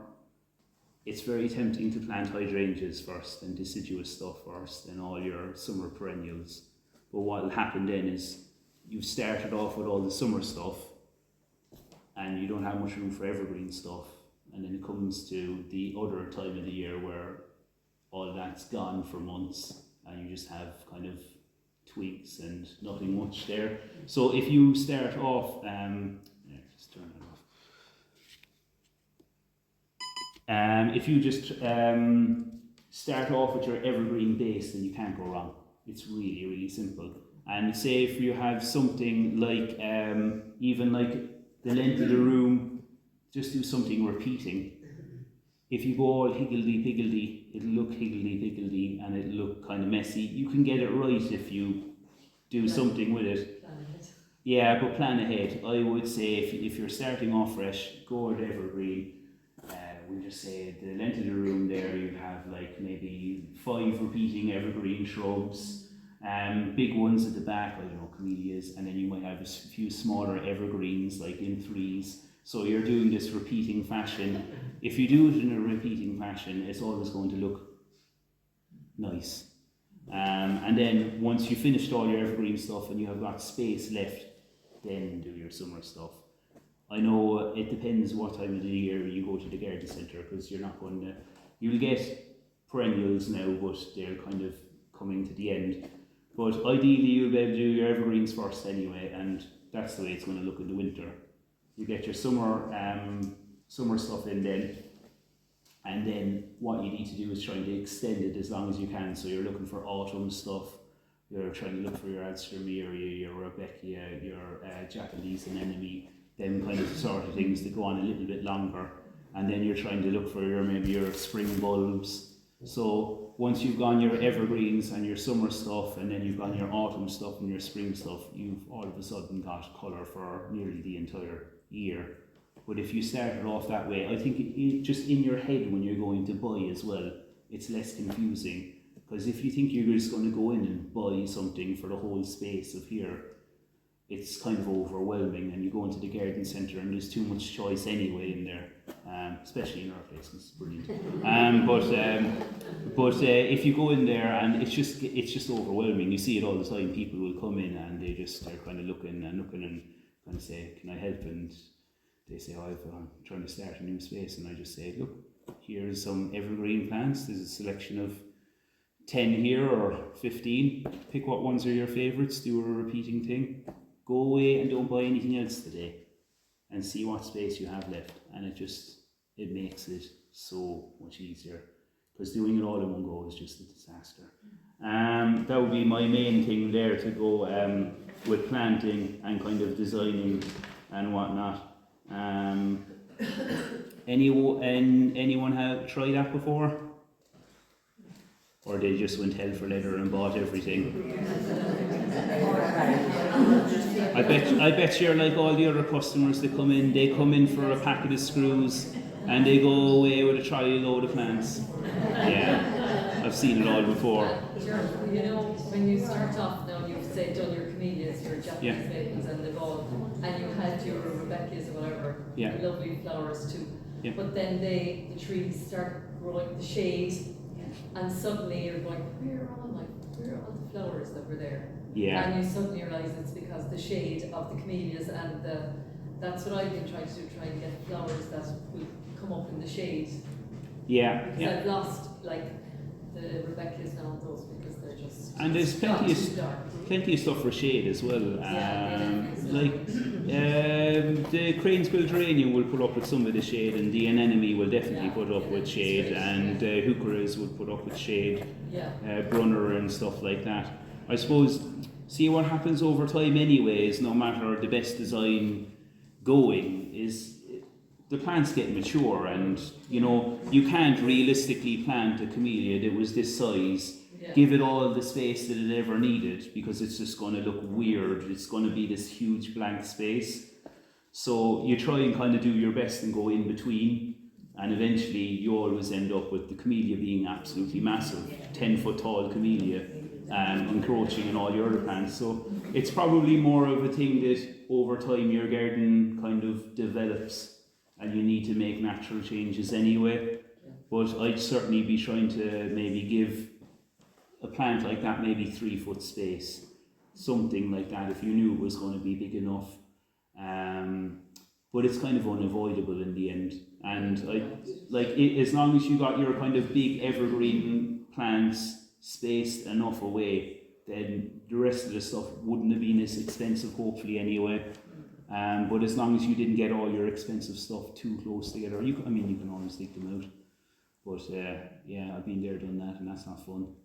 it's very tempting to plant hydrangeas first and deciduous stuff first and all your summer perennials. But what will happen then is you've started off with all the summer stuff and you don't have much room for evergreen stuff. And then it comes to the other time of the year where all that's gone for months, and you just have kind of twigs and nothing much there. So if you start off, just turn it off. If you just start off with your evergreen base, then you can't go wrong. It's really, really simple. And say if you have something like, even like the length of the room, just do something repeating. If you go all higgledy-piggledy, it'll look higgledy-piggledy and it'll look kind of messy. You can get it right if you do something with it. Yeah, but plan ahead. I would say if you're starting off fresh, go with evergreen. We'll just say the length of the room there, you have like maybe 5 repeating evergreen shrubs, big ones at the back, I don't know, camellias, and then you might have a few smaller evergreens like in 3s. So you're doing this repeating fashion. If you do it in a repeating fashion, it's always going to look nice. And then once you've finished all your evergreen stuff and you have got space left, then do your summer stuff. I know it depends what time of the year you go to the garden centre, because you're not going to, you'll get perennials now, but they're kind of coming to the end. But ideally you'll be able to do your evergreens first anyway, and that's the way it's going to look in the winter. You get your summer stuff in then, and then what you need to do is trying to extend it as long as you can. So you're looking for autumn stuff, you're trying to look for your Alstroemeria, your Rudbeckia, your Japanese anemone, them kind of sort of things that go on a little bit longer, and then you're trying to look for maybe your spring bulbs. So once you've gone your evergreens and your summer stuff, and then you've gone your autumn stuff and your spring stuff, you've all of a sudden got colour for nearly the entire year. But if you started off that way, I think it just in your head when you're going to buy as well, it's less confusing. Because if you think you're just going to go in and buy something for the whole space of here, it's kind of overwhelming, and you go into the garden centre and there's too much choice anyway in there, especially in our place, it's brilliant. But if you go in there and it's just overwhelming. You see it all the time. People will come in and they're kind of looking and kind of say, "Can I help?" And they say, "Oh, I'm trying to start a new space," and I just say, "Look, here's some evergreen plants. There's a selection of 10 here or 15. Pick what ones are your favourites. Do a repeating thing. Go away and don't buy anything else today, and see what space you have left." And it makes it so much easier, because doing it all in one go is just a disaster. That would be my main thing there, to go with planting and kind of designing and whatnot. Anyone have tried that before? Or they just went hell for leather and bought everything? I bet you're like all the other customers that come in. They come in for a packet of screws and they go away with a trolley load of plants. Yeah, I've seen it all before. You know, when you start off now, you've said done your camellias, your Japanese maples and the ball, and you had your Rebecca's or whatever, lovely flowers too. Yeah. But then the trees start growing the shade, and suddenly you're going, where are all the flowers that were there? Yeah. And you suddenly realise it's because the shade of the camellias and that's what I've been trying to do, try and get flowers that will come up in the shade. Yeah. Because I've lost like the Rebecca's now and those, because they're just, and there's plenty of stuff for shade as well. The cranesbill geranium will put up with some of the shade, and the anemone will definitely put up with shade, and heucheras will put up with shade, brunner and stuff like that. I suppose, see what happens over time anyways, no matter the best design going, is the plants get mature, and you know, you can't realistically plant a camellia that was this size, give it all the space that it ever needed, because it's just going to look weird. It's going to be this huge blank space. So you try and kind of do your best and go in between, and eventually you always end up with the camellia being absolutely massive, 10-foot tall camellia, encroaching in all your other plants. So it's probably more of a thing that over time your garden kind of develops, and you need to make natural changes anyway. But I'd certainly be trying to maybe give a plant like that maybe 3-foot space, something like that, if you knew it was going to be big enough. But it's kind of unavoidable in the end. And as long as you got your kind of big evergreen plants spaced enough away, then the rest of the stuff wouldn't have been as expensive, hopefully, anyway. But as long as you didn't get all your expensive stuff too close together, you can always take them out. But yeah, I've been there, done that, and that's not fun.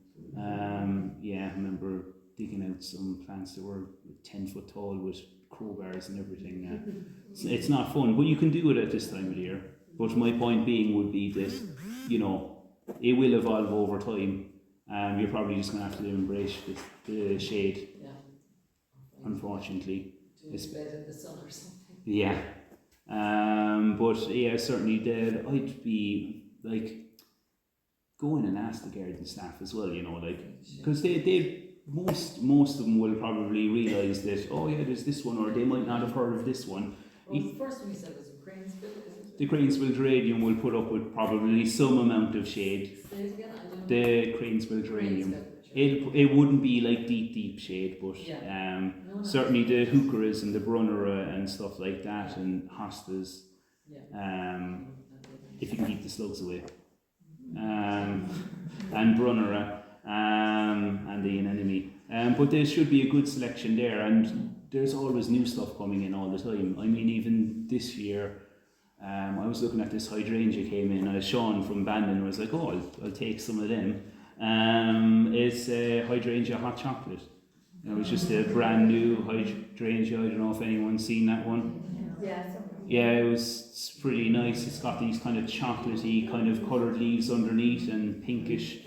Yeah, I remember digging out some plants that were 10 foot tall with crowbars and everything. It's not fun, but you can do it at this time of the year. But my point being would be that, you know, it will evolve over time. You're probably just going to have to embrace the shade, unfortunately. Do it bed in the sun or something. Yeah. But yeah, certainly I'd be like, go in and ask the garden staff as well, you know, like, because most of them will probably realise that, oh yeah, there's this one, or they might not have heard of this one. Well, the first one you said was a Cranesville, is it? The Cranesville geranium will put up with probably some amount of shade. Say it again, I don't know. The Cranesville geranium. It wouldn't be like deep shade, but certainly the heucheras and the brunnera and stuff like that, and hostas, if you can keep the slugs away, and brunnera, and the anemone. But there should be a good selection there, and there's always new stuff coming in all the time. I mean, even this year, I was looking at this hydrangea came in. Sean from Bandon was like, oh, I'll take some of them. It's a hydrangea hot chocolate. It was just a brand new hydrangea. I don't know if anyone's seen that one. Yeah, it's pretty nice. It's got these kind of chocolatey kind of coloured leaves underneath and pinkish.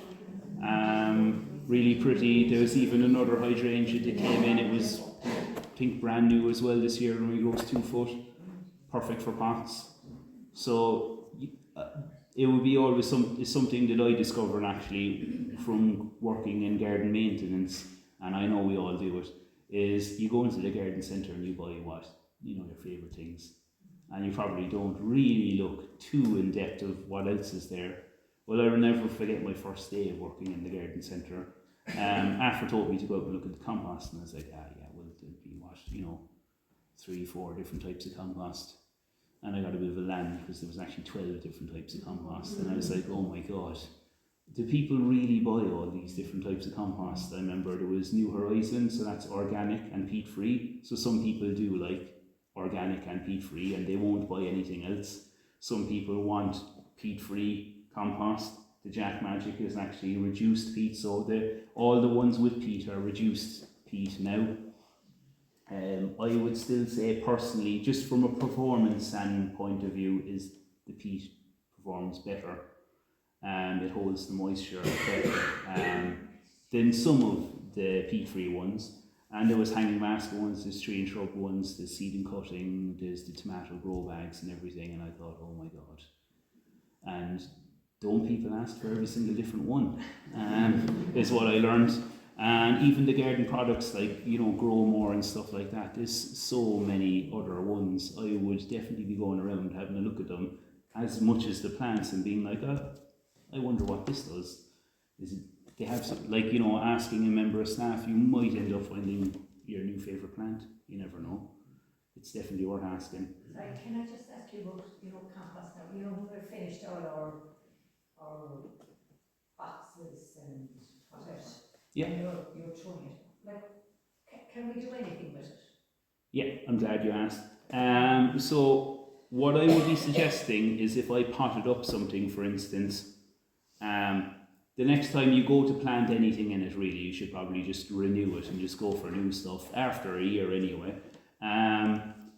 Really pretty. There was even another hydrangea that came in. It was, I think, brand new as well this year. It only grows 2 foot. Perfect for pots. So it would be always something that I discovered actually from working in garden maintenance, and I know we all do it, is you go into the garden centre and you buy your favourite things, and you probably don't really look too in depth of what else is there. Well, I will never forget my first day of working in the garden centre. After told me to go out and look at the compost, and I was like, well, there'd be 3-4 different types of compost. And I got a bit of a land because there was actually 12 different types of compost. And I was like, oh my God, do people really buy all these different types of compost? I remember there was New Horizons, so that's organic and peat-free. So some people do like organic and peat-free and they won't buy anything else. Some people want peat-free compost. The Jack Magic is actually reduced peat, so all the ones with peat are reduced peat now. I would still say personally, just from a performance standpoint of view, is the peat performs better. It holds the moisture better than some of the peat-free ones. And there was hanging masker ones, there's tree and shrub ones, there's seed and cutting, there's the tomato grow bags and everything. And I thought, oh my God. And don't people ask for every single different one? Is what I learned. And even the garden products like, Grow More and stuff like that, there's so many other ones. I would definitely be going around having a look at them as much as the plants and being like, I wonder what this does. They have some, asking a member of staff, you might end up finding your new favourite plant. You never know. It's definitely worth asking. Sorry, can I just ask you about, compost now? When we're finished all our boxes and whatever. Yeah. And you're throwing it. Can we do anything with it? Yeah, I'm glad you asked. So what I would be suggesting is if I potted up something, for instance, the next time you go to plant anything in it, really, you should probably just renew it and just go for new stuff after a year anyway.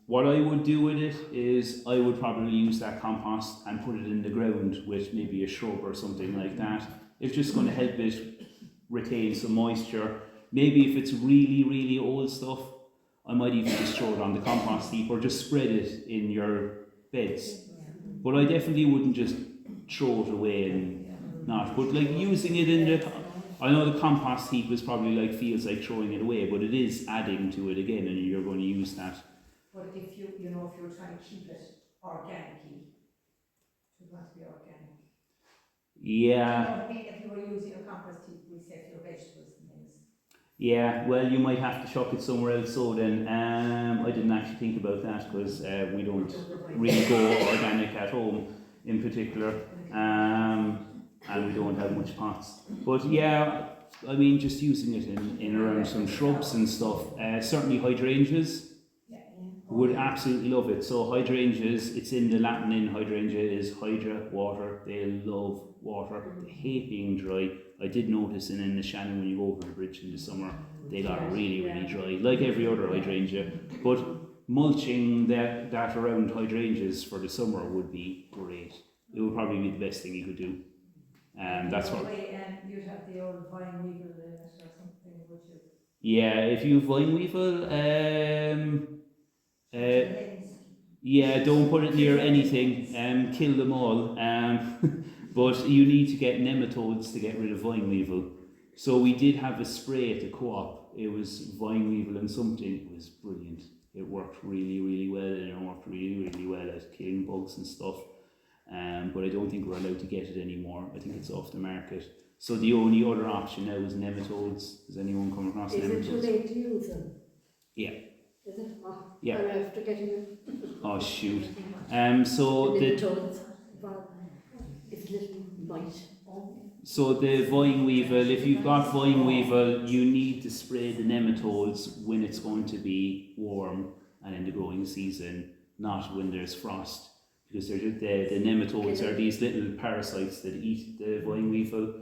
What I would do with it is I would probably use that compost and put it in the ground with maybe a shrub or something like that. It's just going to help it retain some moisture. Maybe if it's really, really old stuff, I might even just throw it on the compost heap or just spread it in your beds. But I definitely wouldn't just throw it away and not. But using it in I know the compost heap is probably feels like throwing it away, but it is adding to it again, and you're going to use that. But if if you're trying to keep it organically, you want to be organic. Yeah. You know what I mean? If you were using a compost heap, we say for your vegetables and things. Yeah, well, you might have to chuck it somewhere else. So then, I didn't actually think about that because we don't really go organic at home in particular. and we don't have much pots. But yeah, I mean, just using it in around some shrubs and stuff. Certainly hydrangeas would absolutely love it. So hydrangeas, it's in the Latin in hydrangea is hydra, water. They love water. They hate being dry. I did notice in Innishannon when you go over the bridge in the summer, they got really, really dry, like every other hydrangea. But mulching that around hydrangeas for the summer would be great. It would probably be the best thing you could do. That's what. You'd have the old vine weevil in it or something, would you? Yeah, if you vine weevil, yeah, don't put it near anything. Kill them all. But you need to get nematodes to get rid of vine weevil. So we did have a spray at the co-op. It was vine weevil and something. It was brilliant. It worked really, really well, and it worked really, really well at killing bugs and stuff. But I don't think we're allowed to get it anymore. I think it's off the market. So the only other option now is nematodes. Has anyone come across nematodes? Is it too late to use them? Yeah. Is it? Oh, Yeah. I'm after getting them. Oh shoot. So the toads. It's little mite. So the vine weevil, if you've got vine weevil, you need to spray the nematodes when it's going to be warm and in the growing season, not when there's frost. Because the nematodes are these little parasites that eat the vine weevil,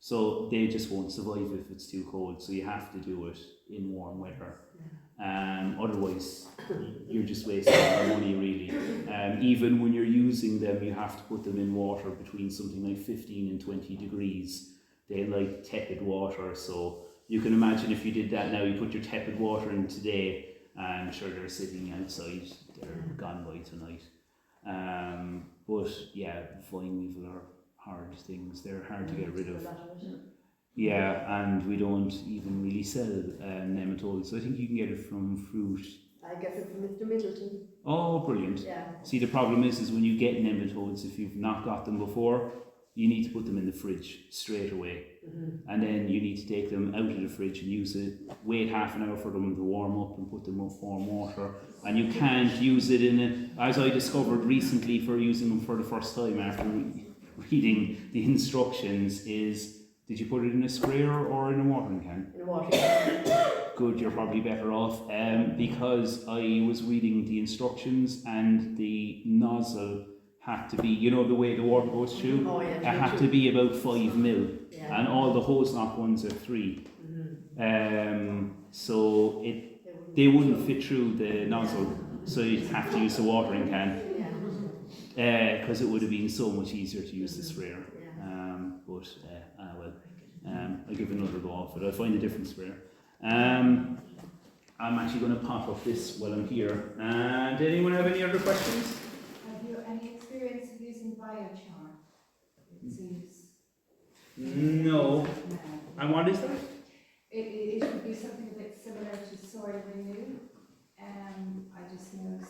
so they just won't survive if it's too cold. So you have to do it in warm weather. Otherwise, you're just wasting your money, really. Even when you're using them, you have to put them in water between something like 15 and 20 degrees. They like tepid water, so you can imagine if you did that now, you put your tepid water in today, I'm sure they're sitting outside, they're gone by tonight. But yeah, vine weevil are hard things, they're hard to get rid of. Yeah, and we don't even really sell nematodes, so I think you can get it from fruit. I get it from Mr. Middleton. Oh, brilliant. Yeah. See, the problem is when you get nematodes, if you've not got them before, you need to put them in the fridge straight away. And then you need to take them out of the fridge and use it, wait half an hour for them to warm up and put them in warm water. And you can't use it in a, as I discovered recently for using them for the first time after reading the instructions is, did you put it in a sprayer or in a watering can? In a watering can. Good, you're probably better off, because I was reading the instructions and the nozzle had to be, you know the way the water goes through? Oh, yeah, it had to be about 5 mil, yeah. and all the hose lock ones are 3. So they wouldn't fit through the nozzle, so you'd have to use the watering can, because it would have been so much easier to use the sprayer. I'll give another go off it. I'll find a different sprayer. I'm actually going to pop up this while I'm here. And anyone have any other questions? Have you any experience of using biochar? It seems. No. And what is that? It would be something a bit similar to soil renew. I just know it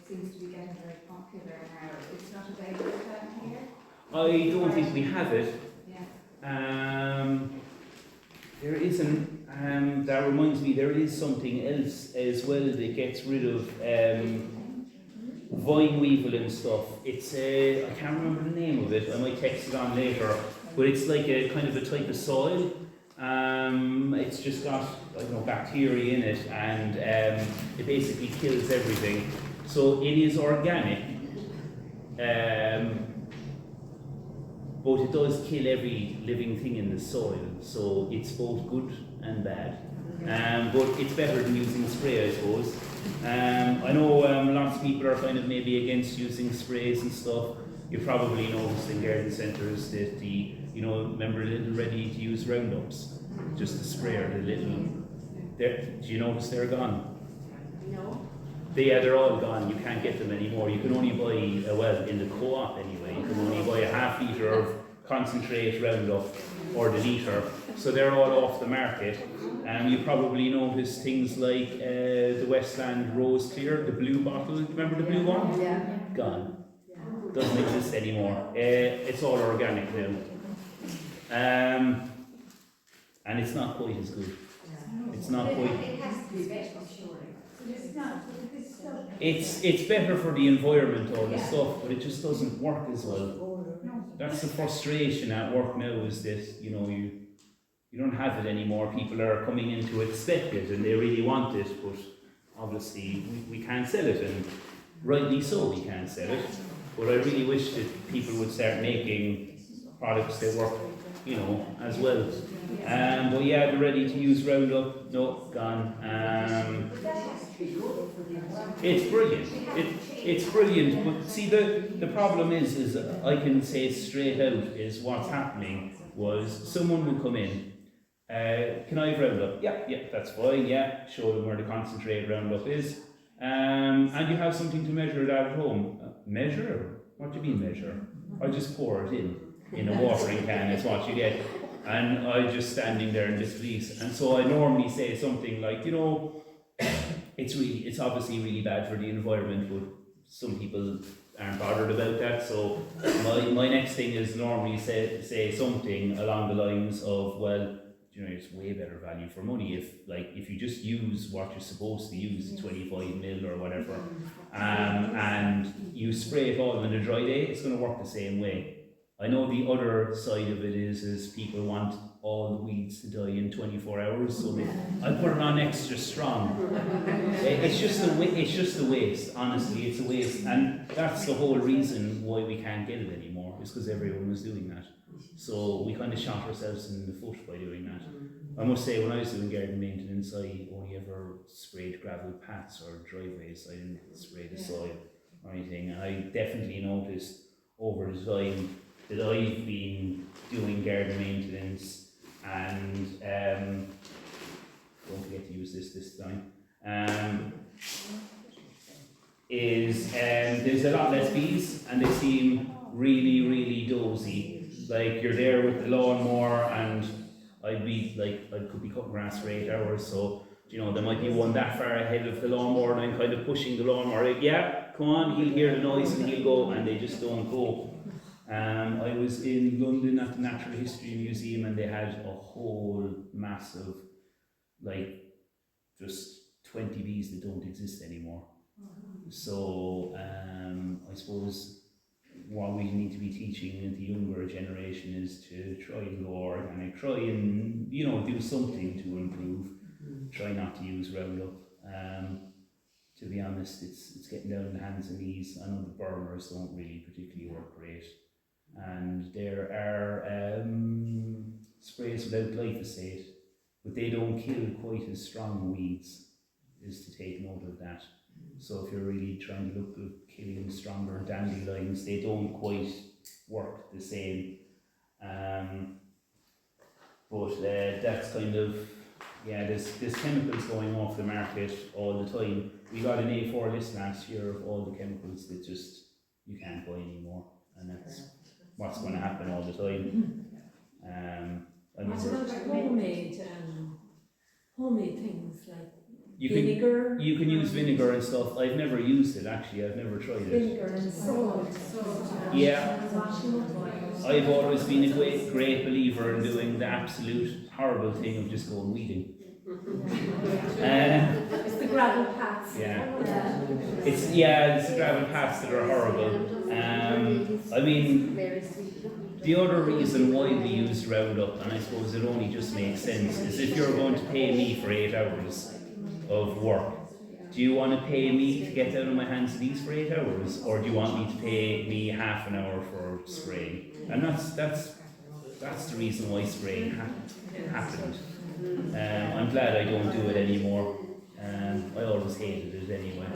seems to be getting very popular now. It's not available down here. I don't think we have it. Yeah. There isn't. That reminds me, there is something else as well that gets rid of vine weevil and stuff. It's I can't remember the name of it. I might text it on later. But it's like a kind of a type of soil. It's just got, I don't know, bacteria in it, and it basically kills everything. So it is organic. But it does kill every living thing in the soil, so it's both good and bad. But it's better than using spray, I suppose. I know lots of people are kind of maybe against using sprays and stuff. You probably noticed in garden centres that remember little ready-to-use roundups? Just the sprayer, the little. Do you notice they're gone? No. They're all gone. You can't get them anymore. You can only buy, in the co-op anyway, you can only buy a half litre of concentrate Roundup or the litre. So they're all off the market. You probably notice things like the Westland Rose Clear, the blue bottle. Remember the blue one? Yeah. Gone. Doesn't exist anymore. It's all organic now. And it's not quite as good. It's not quite. It has to be better, surely. It's not. It's better for the environment, all the stuff, but it just doesn't work as well. that's the frustration at work now, is that, you know, you don't have it anymore. People are coming in to expect it and they really want it, but obviously we can't sell it, and rightly so we can't sell it. But I really wish that people would start making products that work, you know, as well. But yeah, the ready to use Roundup, no, gone. It's brilliant. It's brilliant. But see, the problem is I can say straight out is what's happening was someone will come in. Can I have Roundup? Yeah, that's fine. Yeah, show them where the concentrated Roundup is. And you have something to measure it out at home. Measure? What do you mean measure? I just pour it in a watering can. Is what you get. And I just standing there in disbelief. And so I normally say something like, you know, it's obviously really bad for the environment, but some people aren't bothered about that. So my next thing is normally say something along the lines of, well, you know, it's way better value for money if you just use what you're supposed to use, 25 mil or whatever, and you spray it all in a dry day, it's going to work the same way. I know the other side of it is people want all the weeds to die in 24 hours, so I put it on extra strong. It's just a waste, honestly, it's a waste, and that's the whole reason why we can't get it anymore, is because everyone was doing that. So we kind of shot ourselves in the foot by doing that. I must say, when I was doing garden maintenance, I only ever sprayed gravel paths or driveways. I didn't spray the soil or anything, and I definitely noticed over the time that I've been doing garden maintenance, and don't forget to use this time, there's a lot less bees, and they seem really, really dozy. Like, you're there with the lawnmower, and I could be cutting grass for 8 hours, so, you know, there might be one that far ahead of the lawnmower, and I'm kind of pushing the lawnmower, like, yeah, come on, he'll hear the noise and he'll go, and they just don't go. I was in London at the Natural History Museum, and they had a whole massive, like, just 20 bees that don't exist anymore. So I suppose what we need to be teaching the younger generation is to try and go organic, try and, you know, do something to improve, try not to use Roundup. To be honest, it's getting down in the hands and knees. I know the burners don't really particularly work great. And there are sprays without glyphosate, but they don't kill quite as strong weeds, is to take note of that. So if you're really trying to look at killing stronger dandelions, they don't quite work the same. But that's kind of, yeah, there's chemicals going off the market all the time. We got an A4 list last year of all the chemicals that just you can't buy anymore, and that's what's going to happen all the time. What about homemade things like you vinegar? You can use vinegar and stuff. I've never used it, actually. I've never tried it. Vinegar and salt. Yeah. I've always been a great believer in doing the absolute horrible thing of just going weeding. It's the gravel paths. Yeah. It's the gravel paths that are horrible. I mean, the other reason why we use Roundup, and I suppose it only just makes sense, is if you're going to pay me for 8 hours of work, do you want to pay me to get down on my hands and knees for 8 hours, or do you want me to pay me half an hour for spraying? And that's the reason why spraying happened. I'm glad I don't do it anymore. I always hated it anyway.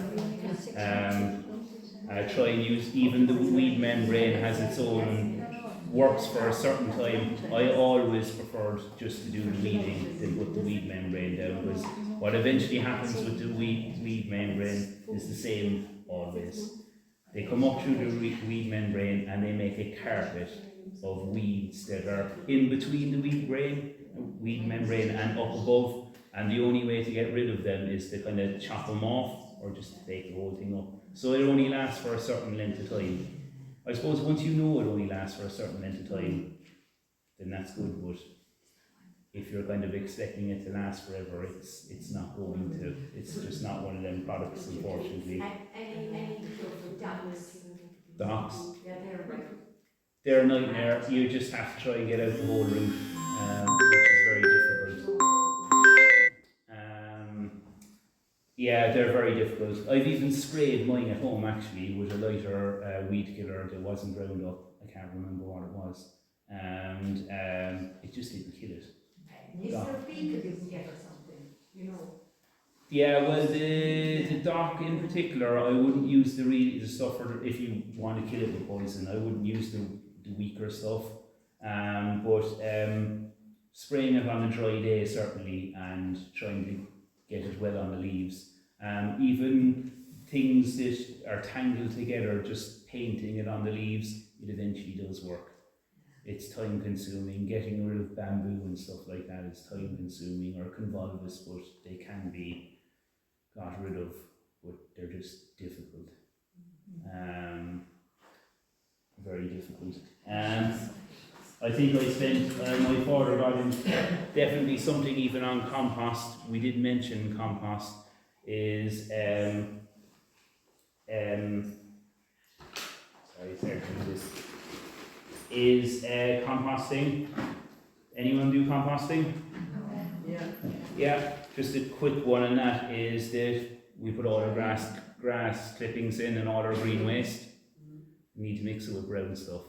I try and use, even the weed membrane has its own, works for a certain time. I always preferred just to do the weeding than put the weed membrane down, because what eventually happens with the weed membrane is the same always. They come up through the weed membrane and they make a carpet of weeds that are in between the weed membrane and up above, and the only way to get rid of them is to kind of chop them off or just to take the whole thing up. So it only lasts for a certain length of time. I suppose once you know it only lasts for a certain length of time, then that's good, but if you're kind of expecting it to last forever, it's not going to. It's just not one of them products, unfortunately. Any docks? Docks? Yeah, they're right. they're a nightmare. You just have to try and get out the whole roof, which is very difficult. Yeah, they're very difficult. I've even sprayed mine at home actually with a lighter weed killer that wasn't ground up. I can't remember what it was. And it just didn't kill it. Is there a bee that didn't get or something, you know? Yeah, well, the dock in particular, I wouldn't use the stuff for if you want to kill it with poison. I wouldn't use the weaker stuff. But spraying it on a dry day certainly, and trying to get it well on the leaves. Even things that are tangled together, just painting it on the leaves, it eventually does work. It's time consuming. Getting rid of bamboo and stuff like that is time consuming, or convolvulus, but they can be got rid of, but they're just difficult. Very difficult. I think I spent, my father got in definitely something even on compost. We did mention compost is composting. Anyone do composting? Yeah. Yeah, just a quick one on that is that we put all our grass clippings in and all our green waste. We need to mix it with brown stuff.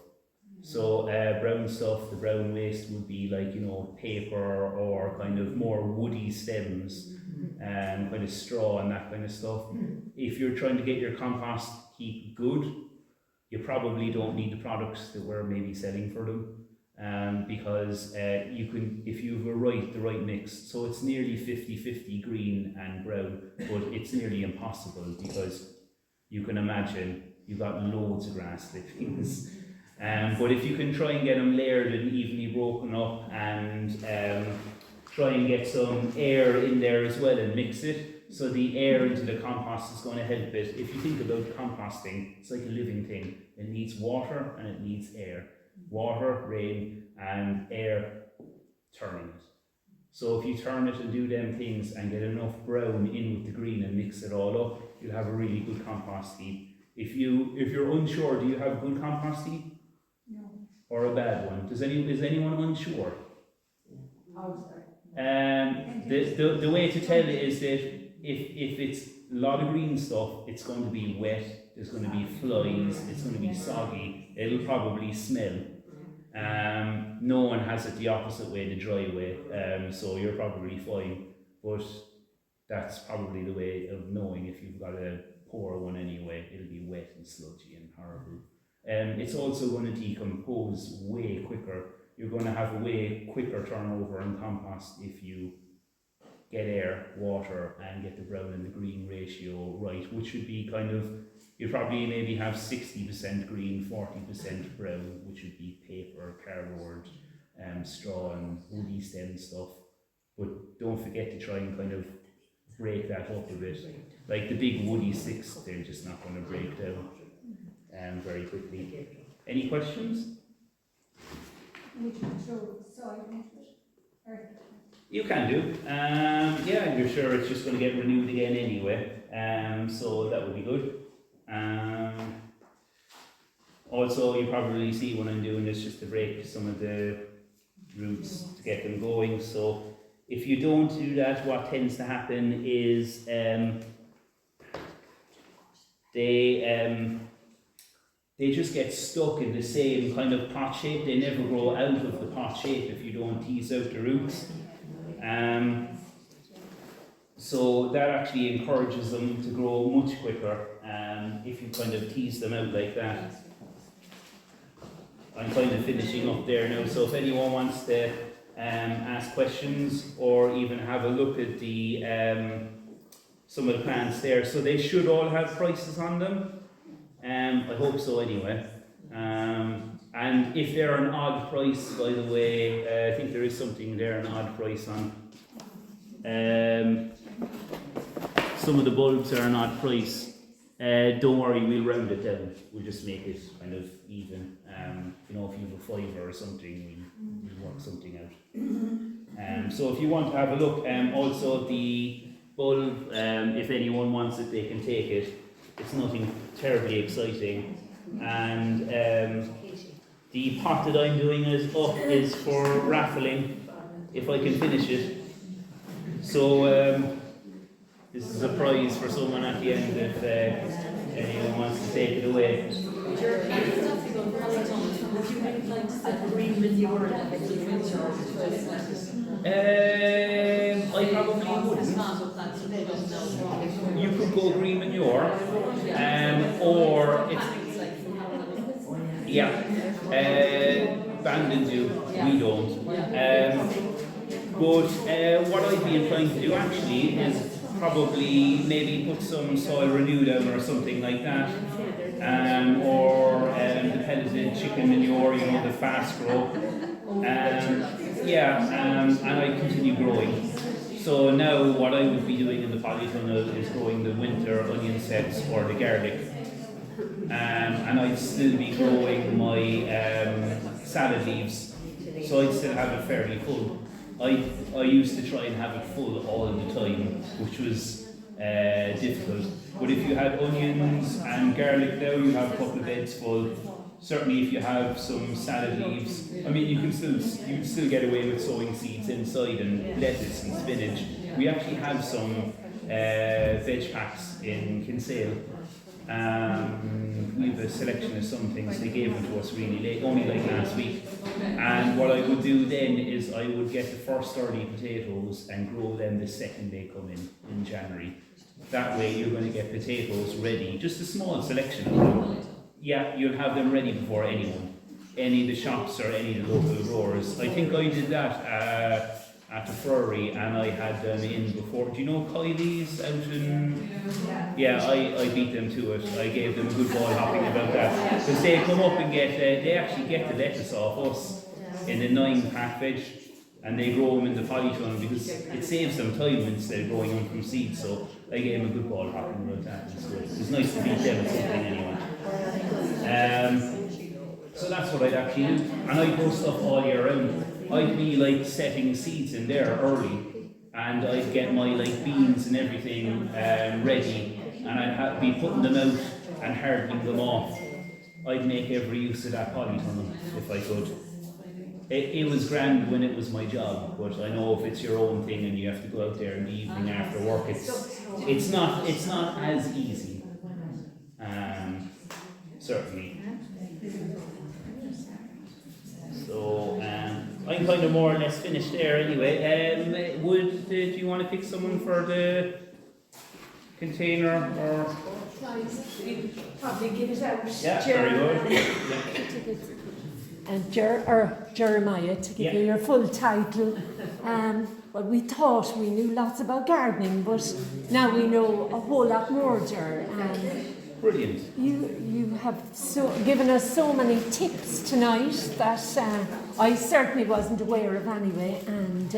So brown stuff, the brown waste would be like, you know, paper or kind of more woody stems, kind of straw and that kind of stuff. If you're trying to get your compost heap good, you probably don't need the products that we're maybe selling for them, because you can, if you have the right mix, so it's nearly 50-50 green and brown, but it's nearly impossible because you can imagine you've got loads of grass clippings. But if you can try and get them layered and evenly broken up, and try and get some air in there as well and mix it, so the air into the compost is going to help it. If you think about composting, it's like a living thing. It needs water and it needs air. Water, rain, and air turning it. So if you turn it and do them things and get enough brown in with the green and mix it all up, you'll have a really good compost heap. If you're unsure, do you have a good compost heap? No. Or a bad one? Is anyone unsure? The way to tell it is that if it's a lot of green stuff, it's going to be wet, there's going to be flies, it's going to be soggy, it'll probably smell. No one has it the opposite way, the dry way, so you're probably fine. But that's probably the way of knowing if you've got a poor one anyway. It'll be wet and sludgy and horrible. It's also going to decompose way quicker. You're going to have a way quicker turnover in compost if you get air, water, and get the brown and the green ratio right, which should be kind of, you probably maybe have 60% green, 40% brown, which would be paper, cardboard, straw and woody stem stuff. But don't forget to try and kind of break that up a bit. Like the big woody sticks, they're just not going to break down very quickly. Any questions? Would you throw soil into it? Earth? You can do. Yeah, you're sure it's just going to get renewed again anyway. So that would be good. Also, you probably see when I'm doing this just to break some of the roots to get them going. So if you don't do that, what tends to happen is they just get stuck in the same kind of pot shape. They never grow out of the pot shape if you don't tease out the roots. So that actually encourages them to grow much quicker if you kind of tease them out like that. I'm kind of finishing up there now, so if anyone wants to ask questions or even have a look at the some of the plants there, so they should all have prices on them. I hope so anyway. And if they're an odd price, by the way, I think there is something there, an odd price on. Some of the bulbs are an odd price. Don't worry, we'll round it down. We'll just make it kind of even. You know, if you have a fiver or something, we'll work something out. So if you want to have a look, also the bulb, if anyone wants it, they can take it. It's nothing terribly exciting. And The pot that I'm doing is for raffling, if I can finish it. So this is a prize for someone at the end if anyone wants to take it away. Your kids have to go Peloton. Would you make like a green manure and a green winter? I probably wouldn't. You could go green manure, or Bandon do, we don't. But what I'd be inclined to do actually is probably maybe put some soil renew down or something like that, or the pelleted chicken manure, you know, the fast grow. And I continue growing. So now what I would be doing in the polytunnel is growing the winter onion sets or the garlic. And I'd still be growing my salad leaves, so I'd still have it fairly full. I used to try and have it full all the time, which was difficult. But if you had onions and garlic now, you have a couple of beds full. Certainly if you have some salad leaves, I mean you can still get away with sowing seeds inside and lettuce and spinach. We actually have some veg packs in Kinsale. We have a selection of some things. They gave them to us really late, only like last week. And what I would do then is I would get the first early potatoes and grow them the second they come in January. That way you're going to get potatoes ready, just a small selection of them. Yeah, you'll have them ready before anyone. Any of the shops or any of the local growers. I think I did that at the Furry and I had them in before. Do you know Kylie's out in... Yeah, I beat them to it. I gave them a good ball hopping about that. Because they come up and they actually get the lettuce off us in a 9-pack veg. And they grow them in the polytunnel because it saves them time instead of growing them from seed. So I gave them a good ball hopping about that. It's nice to beat them at something anyway. So that's what I'd actually do. And I'd grow stuff all year round. I'd be like setting seeds in there early, and I'd get my like beans and everything ready, and I'd be putting them out and hardening them off. I'd make every use of that polytunnel if I could. It was grand when it was my job, but I know if it's your own thing and you have to go out there in the evening after work, it's not as easy. Certainly. So I'm kind of more or less finished there anyway. Do you want to pick someone for the container or? Probably give it out. Yeah, very good. And Jeremiah, to give you your full title. Well, we thought we knew lots about gardening, but now we know a whole lot more, Ger. Brilliant. You have given us so many tips tonight that I certainly wasn't aware of anyway, and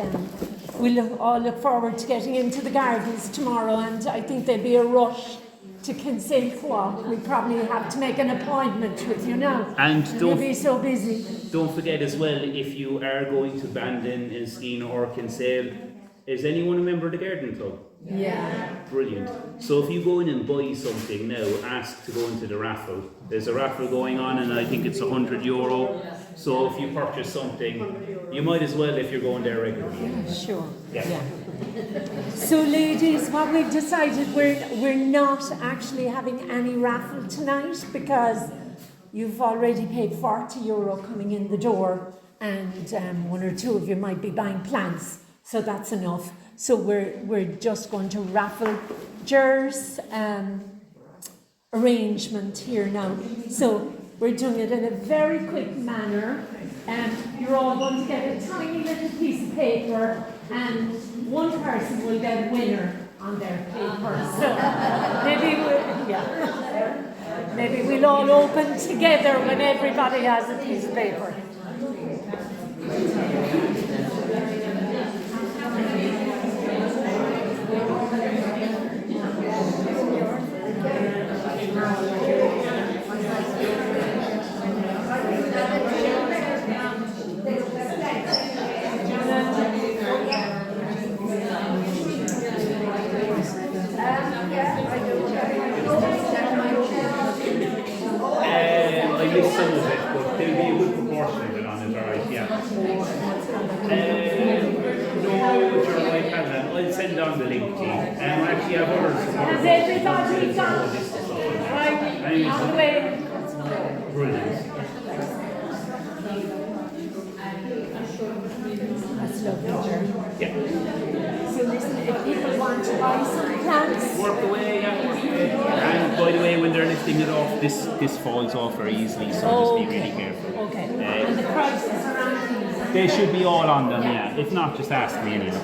we'll all look forward to getting into the gardens tomorrow, and I think there'll be a rush to Kinsale Co-op. We probably have to make an appointment with you now. And you'll be so busy. Don't forget as well, if you are going to Bandon, Innishannon or Kinsale, is anyone a member of the garden club? Yeah. Brilliant. So if you go in and buy something now, ask to go into the raffle. There's a raffle going on and I think it's €100. So if you purchase something, you might as well if you're going there regularly. Yeah, sure. Yeah. So ladies, what we've decided, we're not actually having any raffle tonight because you've already paid €40 coming in the door, and one or two of you might be buying plants, so that's enough. So we're just going to raffle Ger's arrangement here now. So we're doing it in a very quick manner, and you're all going to get a tiny little piece of paper, and one person will get a winner on their paper. So maybe we'll all open together when everybody has a piece of paper. I list some of it, but there'll be a good proportion of it on it, alright, yeah. No, you're right, Helen. I'll send on the link to you. I actually have others. Has everybody got right on the way? Brilliant. That's lovely, Jerry. Yeah. So listen, if people want to buy some plants, Work away, yeah, work away. And by the way, when they're lifting it off, this falls off very easily, so just be really careful. Okay. And the prices are on these. They should be all on them, yeah. If not, just ask me anyway.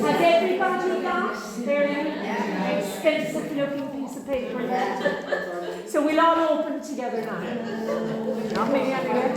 Has everybody got their expensive looking piece of paper there? So we'll all open together now. Not me anyway.